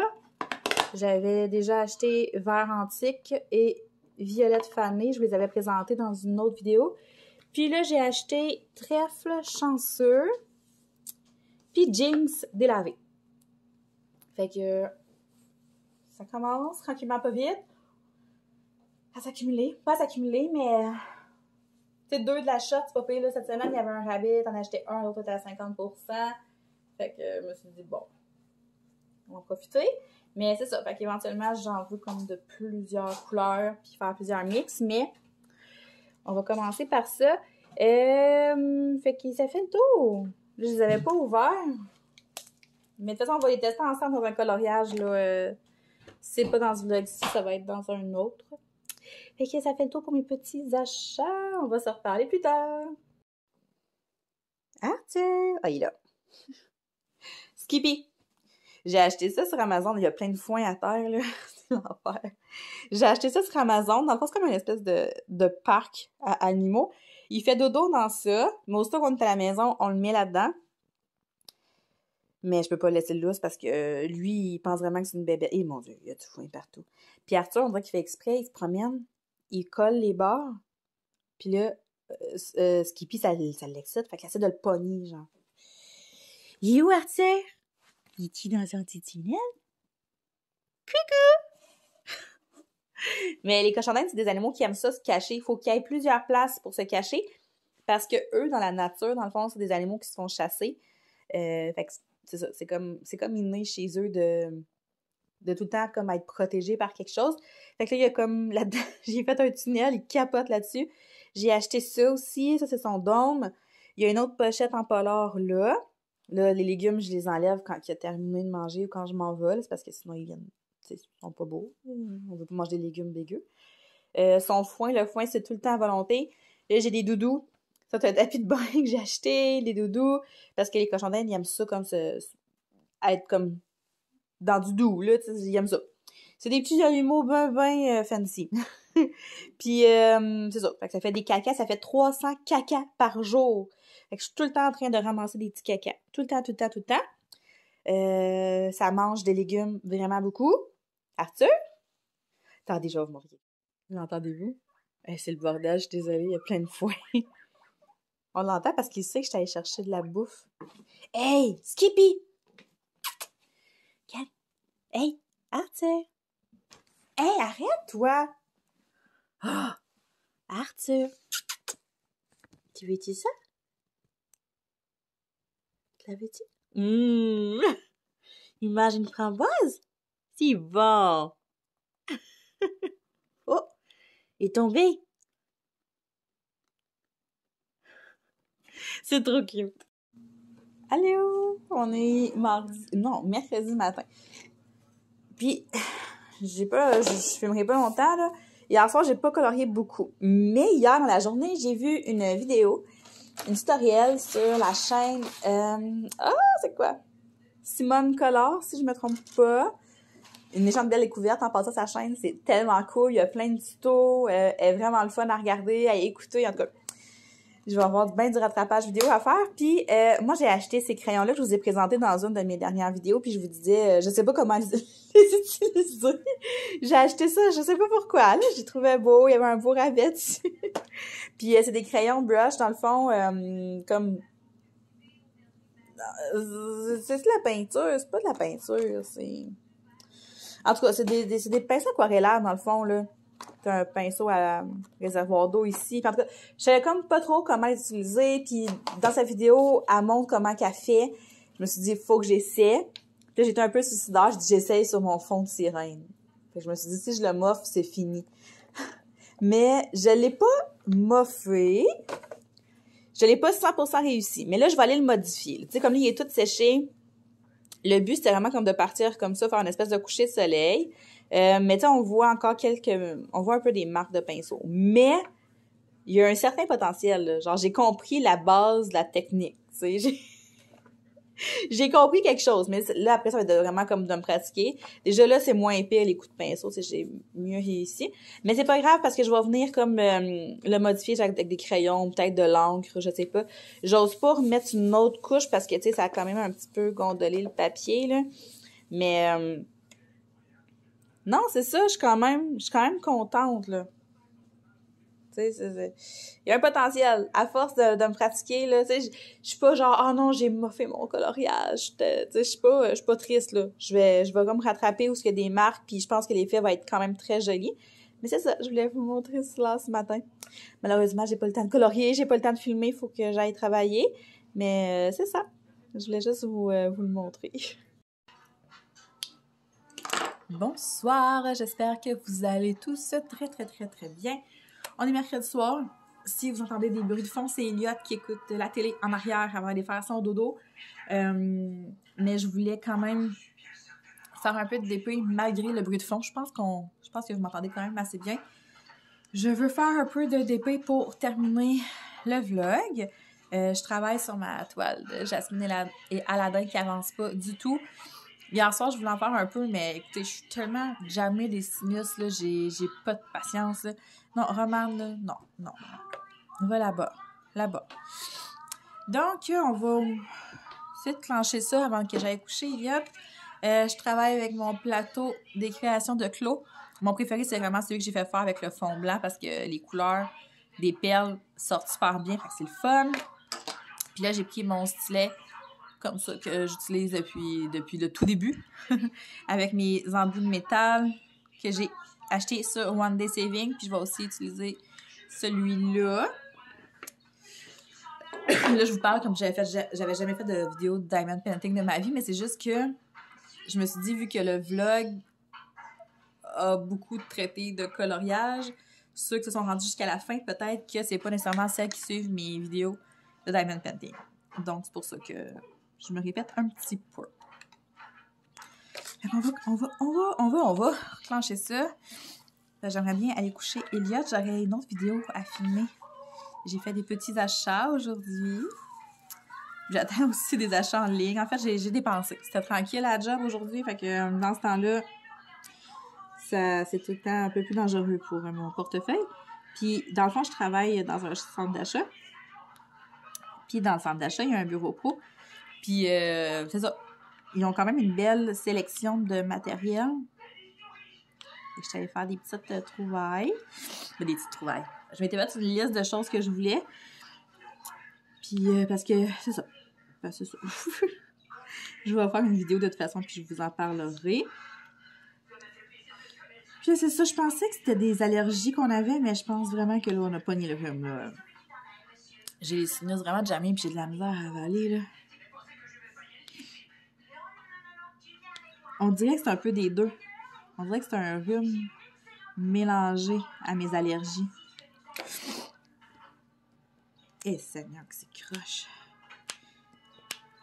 [SPEAKER 2] J'avais déjà acheté Vert Antique et Violette Fanée. Je vous les avais présentés dans une autre vidéo. Puis là, j'ai acheté Trèfle Chanceux puis Jinx Délavé. Fait que ça commence tranquillement pas vite à s'accumuler. Pas à s'accumuler, mais tu sais, 2 de l'achat, c'est pas payé. Là, cette semaine, il y avait un rabais, t'en achetais un, l'autre était à 50%. Fait que je me suis dit, bon, on va en profiter. Mais c'est ça, fait qu'éventuellement, j'en veux comme de plusieurs couleurs puis faire plusieurs mix, mais on va commencer par ça. Fait que ça fait le tour. Je les avais pas ouverts. Mais de toute façon, on va les tester ensemble dans un coloriage, là. Si c'est pas dans ce vlog-ci, ça va être dans un autre. Fait que ça fait le tour pour mes petits achats. On va se reparler plus tard. Arthur! Ah, il est là. Skippy! J'ai acheté ça sur Amazon. Il y a plein de foin à terre, là. C'est l'enfer. J'ai acheté ça sur Amazon. Dans le fond, c'est comme une espèce de parc à animaux. Il fait dodo dans ça. Mais aussitôt qu'on est à la maison, on le met là-dedans. Mais je peux pas le laisser le lousse parce que lui, il pense vraiment que c'est une bébé. Eh mon Dieu, il y a du foin partout. Puis Arthur, on dirait qu'il fait exprès. Il se promène. Il colle les bords. Puis là, Skippy, ça l'excite. Fait qu'il essaie de le pogner, genre. Il est où, Arthur? Il est-tu dans un petit tunnel? Coucou! Mais les cochons d'Inde, c'est des animaux qui aiment ça se cacher. Il faut qu'il y ait plusieurs places pour se cacher. Parce que eux, dans la nature, dans le fond, c'est des animaux qui se font chasser. Fait que c'est ça. C'est comme inné chez eux de tout le temps comme être protégé par quelque chose. Fait que là, il y a comme là-dedans, j'ai fait un tunnel, il capote là-dessus. J'ai acheté ça aussi. Ça, c'est son dôme. Il y a une autre pochette en polar là. Là, les légumes, je les enlève quand il a terminé de manger ou quand je m'en vais. C'est parce que sinon, ils sont pas beaux. On veut pas manger des légumes dégueux. Son foin, le foin, c'est tout le temps à volonté. Là, j'ai des doudous. Ça, c'est un tapis de bain que j'ai acheté, des doudous. Parce que les cochons d'Inde, ils aiment ça comme être comme dans du doux, là. Ils aiment ça. C'est des petits animaux ben fancy. Puis, c'est ça. Fait que ça fait des cacas. Ça fait 300 cacas par jour. Fait que je suis tout le temps en train de ramasser des petits cacas. Tout le temps, tout le temps, tout le temps. Ça mange des légumes vraiment beaucoup. Arthur? Attendez, je vais vous montrer. L'entendez-vous? C'est le bordel, je suis désolée, il y a plein de foin. On l'entend parce qu'il sait que je suis allée chercher de la bouffe. Hey, Skippy! Hey, Arthur! Hey, arrête, toi! Oh, Arthur! Tu veux-tu ça? Tu la veux-tu? Il mange une framboise? C'est bon! Oh! Il est tombé! C'est trop cute! Allô! On est mercredi matin. Puis, je filmerai pas longtemps, là. Hier soir, j'ai pas colorié beaucoup. Mais hier, dans la journée, j'ai vu une vidéo, une tutoriel sur la chaîne, c'est quoi? Simone Color, si je me trompe pas. Une méchante belle découverte en passant sa chaîne, c'est tellement cool. Il y a plein de tutos, elle est vraiment le fun à regarder, à écouter, en tout cas. Je vais avoir bien du rattrapage vidéo à faire. Puis moi, j'ai acheté ces crayons-là que je vous ai présentés dans une de mes dernières vidéos. Puis je vous disais, je sais pas comment les utiliser. J'ai acheté ça, je sais pas pourquoi. Là, j'ai trouvé beau, il y avait un beau rabais dessus. Puis c'est des crayons brush, dans le fond, comme... c'est de la peinture, c'est pas de la peinture, c'est... En tout cas, c'est des pinceaux aquarellaires, dans le fond, là. T'as un pinceau à réservoir d'eau ici. Puis en tout cas, je savais comme pas trop comment l'utiliser. Puis dans sa vidéo, elle montre comment qu'elle fait. Je me suis dit, il faut que j'essaie. Puis là, j'étais un peu suicidaire. Je dis, j'essaye sur mon fond de sirène. Puis je me suis dit, si je le moffe, c'est fini. Mais je l'ai pas moffé. Je l'ai pas 100% réussi. Mais là, je vais aller le modifier. Tu sais, comme là, il est tout séché. Le but, c'était vraiment comme de partir comme ça, faire une espèce de coucher de soleil. Mais tu sais, on voit un peu des marques de pinceau. Mais, il y a un certain potentiel, là. Genre, j'ai compris la base de la technique, tu sais. J'ai compris quelque chose, mais là, après, ça va être vraiment comme de me pratiquer. Déjà, là, c'est moins épais, les coups de pinceau, tu sais, j'ai mieux réussi. Mais c'est pas grave, parce que je vais venir comme le modifier avec des crayons, peut-être de l'encre, je sais pas. J'ose pas remettre une autre couche, parce que, tu sais, ça a quand même un petit peu gondolé le papier, là. Mais, non, c'est ça, je suis quand même contente, là. Tu sais, il y a un potentiel. À force de me pratiquer, là, tu sais, je suis pas genre, oh non, j'ai moffé mon coloriage. Tu sais, je suis pas triste, là. Je vais comme rattraper où il y a des marques, puis je pense que l'effet va être quand même très joli. Mais c'est ça, je voulais vous montrer cela ce matin. Malheureusement, j'ai pas le temps de colorier, j'ai pas le temps de filmer, il faut que j'aille travailler. Mais c'est ça. Je voulais juste vous le montrer. Bonsoir, j'espère que vous allez tous très, très, très, très bien. On est mercredi soir. Si vous entendez des bruits de fond, c'est Elliot qui écoute la télé en arrière avant d'aller faire son dodo. Mais je voulais quand même faire un peu de DP malgré le bruit de fond. Je pense que vous m'entendez quand même assez bien. Je veux faire un peu de DP pour terminer le vlog. Je travaille sur ma toile de Jasmine et Aladdin qui avance pas du tout. Hier soir, je voulais en faire un peu, mais écoutez, je suis tellement jammée des sinus, là, j'ai pas de patience, là. Non, Romane, là, non. On va là-bas. Donc, on va essayer de clencher ça avant que j'aille coucher, Elliot. Je travaille avec mon plateau des créations de Clos. Mon préféré, c'est vraiment celui que j'ai fait faire avec le fond blanc parce que les couleurs des perles sortent super bien, fait que c'est le fun. Puis là, j'ai pris mon stylet comme ça que j'utilise depuis le tout début, avec mes embouts de métal que j'ai acheté sur One Day Saving, puis je vais aussi utiliser celui-là. Là, je vous parle comme j'avais jamais fait de vidéo de diamond painting de ma vie, mais c'est juste que je me suis dit, vu que le vlog a beaucoup traité de coloriage, ceux qui se sont rendus jusqu'à la fin, peut-être que c'est pas nécessairement celles qui suivent mes vidéos de diamond painting. Donc, c'est pour ça que je me répète un petit peu. On va clencher ça. J'aimerais bien aller coucher Elliot. J'aurais une autre vidéo à filmer. J'ai fait des petits achats aujourd'hui. J'attends aussi des achats en ligne. En fait, j'ai dépensé. C'était tranquille à la job aujourd'hui. Fait que dans ce temps-là, c'est tout le temps un peu plus dangereux pour mon portefeuille. Puis, dans le fond, je travaille dans un centre d'achat. Puis, dans le centre d'achat, il y a un bureau pro. Puis, c'est ça. Ils ont quand même une belle sélection de matériel. que je suis allée faire des petites trouvailles. Des petites trouvailles. Je m'étais faite une liste de choses que je voulais. Puis, parce que c'est ça. C'est ça. Je vais faire une vidéo de toute façon, puis je vous en parlerai. Puis c'est ça, je pensais que c'était des allergies qu'on avait, mais je pense vraiment que là, on a pogné le rhume, là. J'ai les sinus vraiment jamais, puis j'ai de la misère à avaler, là. On dirait que c'est un peu des deux. On dirait que c'est un rhume mélangé à mes allergies. Eh, Seigneur, que c'est croche.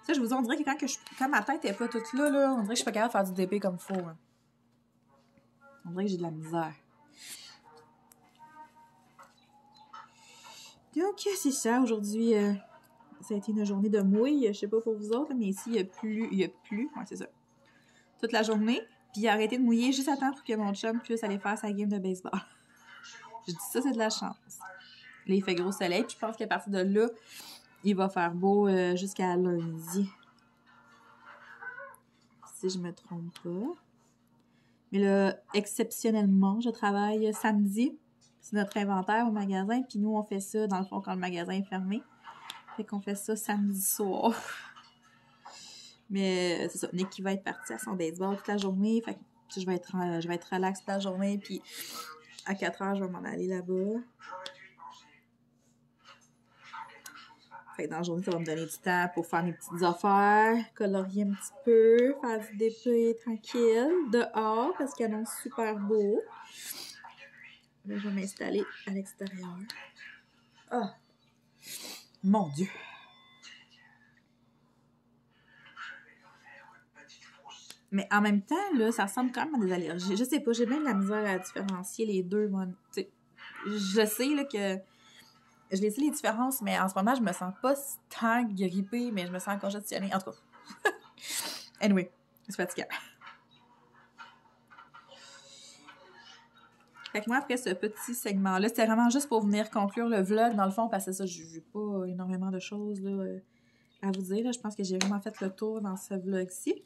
[SPEAKER 2] Ça, je vous dis, on dirait que quand ma tête est pas toute là, on dirait que je suis pas capable de faire du DP comme il faut. Hein. On dirait que j'ai de la misère. Donc, c'est ça. Aujourd'hui, ça a été une journée de mouille. Je sais pas pour vous autres, mais ici, il y a plu. Ouais, c'est ça. Toute la journée. Puis, il a arrêté de mouiller juste à temps pour que mon chum puisse aller faire sa game de baseball. Je dis ça, c'est de la chance. Là, il fait gros soleil. Puis, je pense qu'à partir de là, il va faire beau jusqu'à lundi. Si je me trompe pas. Mais là, exceptionnellement, je travaille samedi. C'est notre inventaire au magasin. Puis nous, on fait ça, dans le fond, quand le magasin est fermé. Fait qu'on fait ça samedi soir. Mais c'est ça. Nick qui va être parti à son baseball toute la journée. Fait que je vais être relax toute la journée. Puis à 4 heures, je vais m'en aller là-bas. Fait que dans la journée, ça va me donner du temps pour faire mes petites affaires, colorier un petit peu, faire du DP tranquille, dehors, parce qu'il annonce super beau. Là, je vais m'installer à l'extérieur. Ah! Oh, mon Dieu! Mais en même temps, là, ça ressemble quand même à des allergies. Je sais pas, j'ai bien de la misère à différencier les deux. Moi. Je sais là, que je les sais les différences, mais en ce moment, je me sens pas tant grippée, mais je me sens congestionnée. En tout cas. Anyway, c'est fatigant. Fait que moi, après ce petit segment-là, c'était vraiment juste pour venir conclure le vlog, dans le fond, parce que ça, j'ai pas énormément de choses là, à vous dire. Là. Je pense que j'ai vraiment fait le tour dans ce vlog-ci.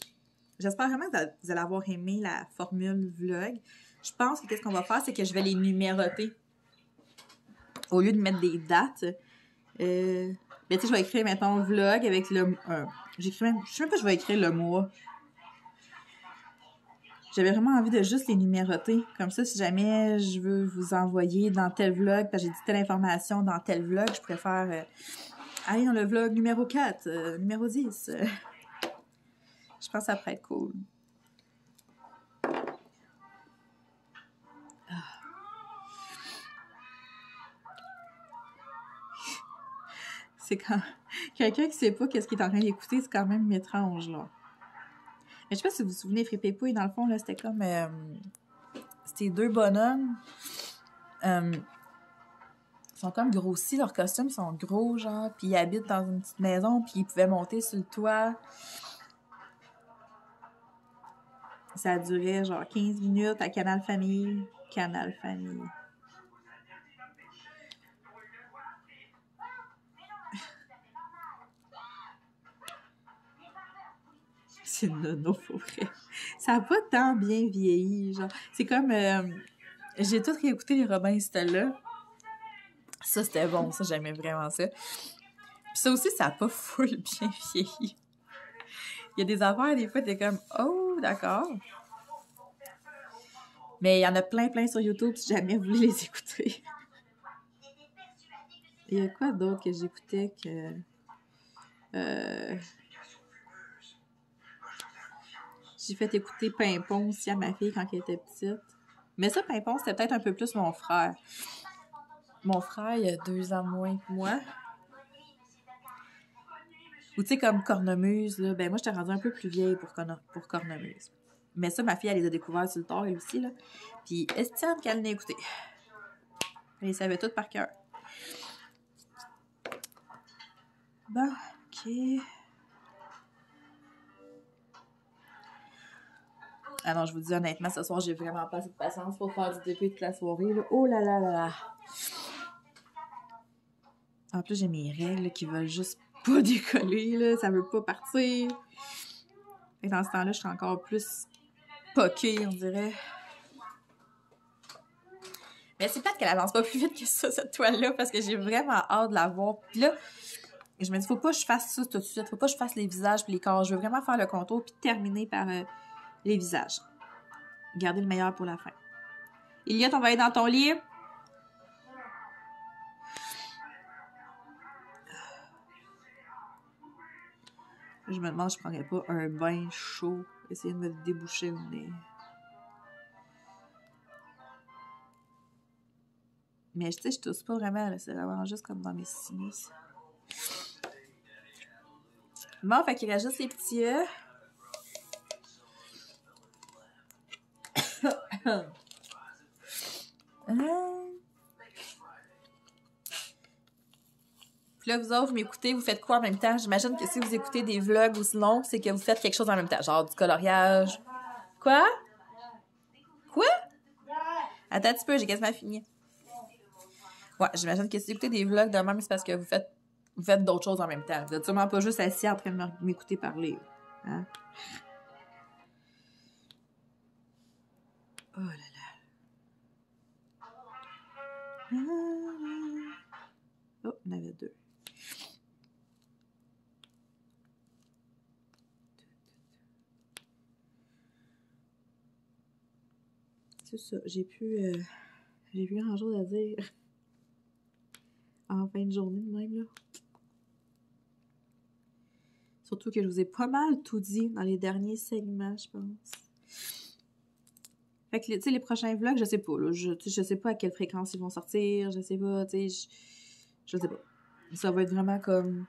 [SPEAKER 2] J'espère vraiment que vous allez avoir aimé la formule vlog. Je pense que qu'est-ce qu'on va faire, c'est que je vais les numéroter. Au lieu de mettre des dates. Mais tu sais, je vais écrire, mettons, vlog avec le... je sais même pas je vais écrire le mois. J'avais vraiment envie de juste les numéroter. Comme ça, si jamais je veux vous envoyer dans tel vlog, parce que j'ai dit telle information dans tel vlog, je préfère aller dans le vlog numéro 4, numéro 10. Je pense que ça pourrait être cool. C'est quand quelqu'un qui sait pas qu'est-ce qu'il est en train d'écouter, c'est quand même étrange, là. Mais je sais pas si vous vous souvenez, Fripépouille, dans le fond, là, c'était comme... c'était deux bonhommes. Ils sont comme grossis, leurs costumes sont gros, genre, puis ils habitent dans une petite maison, puis ils pouvaient monter sur le toit. Ça a duré, genre, 15 minutes à Canal Famille. Canal Famille. C'est nono, pour vrai. Ça n'a pas tant bien vieilli, genre. C'est comme... j'ai tout réécouté les Robin et Stella. Ça, c'était bon. Ça, j'aimais vraiment ça. Puis ça aussi, ça n'a pas full bien vieilli. Il y a des affaires, des fois, t'es comme... Oh, d'accord. Mais il y en a plein sur YouTube si jamais vous voulez les écouter. Il y a quoi d'autre que j'écoutais que... J'ai fait écouter Pimpon aussi à ma fille quand elle était petite. Mais ça, Pimpon, c'était peut-être un peu plus mon frère. Mon frère, il a 2 ans moins que moi. Ou tu sais, comme Cornemuse, là, ben moi, j'étais rendue un peu plus vieille pour Cornemuse. Mais ça, ma fille, elle les a découverts sur le tard, elle aussi, là. Puis, Estienne qu'elle l'a écouté. Elle les savait toutes par cœur. Bon, OK. Alors, je vous dis honnêtement, ce soir, j'ai vraiment pas assez de patience pour faire du DP toute la soirée. Là. Oh là là là là! En plus, j'ai mes règles qui veulent juste pas décoller, là. Ça veut pas partir. Et dans ce temps-là, je suis encore plus poquée, on dirait.
[SPEAKER 1] Mais c'est peut-être qu'elle avance pas plus vite que ça, cette toile-là, parce que j'ai vraiment hâte de la voir. Puis là, je me dis, faut pas que je fasse ça tout de suite. Faut pas que je fasse les visages puis les corps. Je veux vraiment faire le contour puis terminer par les visages. Garder le meilleur pour la fin. Elliot, on va aller dans ton lit. Je me demande si je prendrais pas un bain chaud. Essayer de me déboucher le nez. Mais tu sais, je tousse pas vraiment, là. C'est vraiment juste comme dans mes sinus. Bon, fait qu'il reste juste les petits œufs. Puis là, vous autres, vous m'écoutez, vous faites quoi en même temps? J'imagine que si vous écoutez des vlogs aussi longs, c'est que vous faites quelque chose en même temps. Genre du coloriage. Quoi? Quoi? Attends un petit peu, j'ai quasiment fini. Ouais, j'imagine que si vous écoutez des vlogs de même, c'est parce que vous faites d'autres choses en même temps. Vous n'êtes sûrement pas juste assis en train de m'écouter parler. Hein? Oh là là. Oh, on avait deux. C'est ça, j'ai plus grand chose à dire en fin de journée de même, là. Surtout que je vous ai pas mal tout dit dans les derniers segments, je pense. Fait que, tu sais, les prochains vlogs, je sais pas, là. Je sais pas à quelle fréquence ils vont sortir, je sais pas, tu sais, je sais pas. Ça va être vraiment comme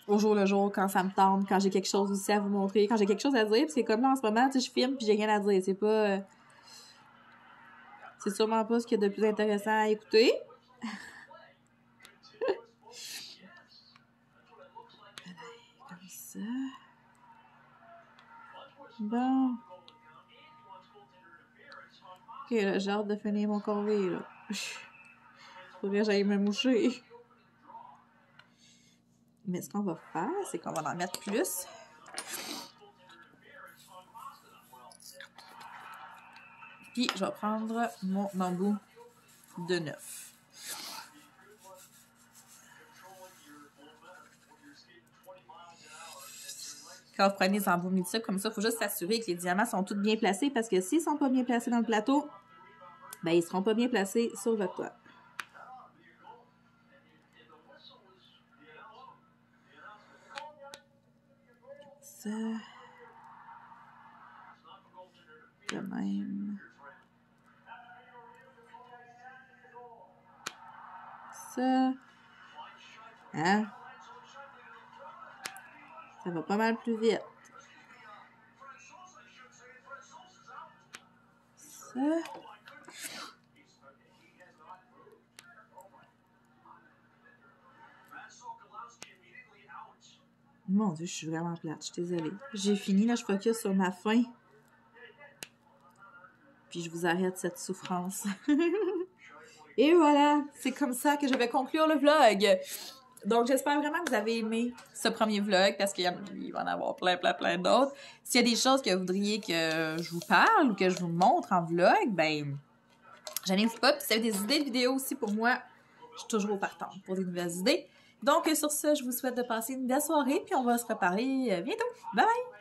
[SPEAKER 1] au jour le jour, quand ça me tente, quand j'ai quelque chose aussi à vous montrer, quand j'ai quelque chose à dire, parce que comme là, en ce moment, tu sais, je filme puis j'ai rien à dire. C'est pas... c'est sûrement pas ce qu'il y a de plus intéressant à écouter. Comme ça. Bon. Ok, là, j'ai hâte de finir mon corvée, là. Faudrait que j'aille me moucher. Mais ce qu'on va faire, c'est qu'on va en mettre plus. Puis, je vais prendre mon embout de 9. Quand vous prenez des embouts multiples comme ça, il faut juste s'assurer que les diamants sont tous bien placés parce que s'ils ne sont pas bien placés dans le plateau, ben ils ne seront pas bien placés sur votre toile. Ça. De même. Ça. Hein? Ça va pas mal plus vite. Ça. Mon Dieu, je suis vraiment plate. Je suis désolée. J'ai fini, là, je focus sur ma fin. Puis je vous arrête cette souffrance. Et voilà, c'est comme ça que je vais conclure le vlog. Donc, j'espère vraiment que vous avez aimé ce premier vlog parce qu'il va en avoir plein d'autres. S'il y a des choses que vous voudriez que je vous parle ou que je vous montre en vlog, ben, j'en ai pas. Puis si vous avez des idées de vidéos aussi pour moi, je suis toujours partante pour des nouvelles idées. Donc, sur ce, je vous souhaite de passer une belle soirée puis on va se reparler bientôt. Bye bye!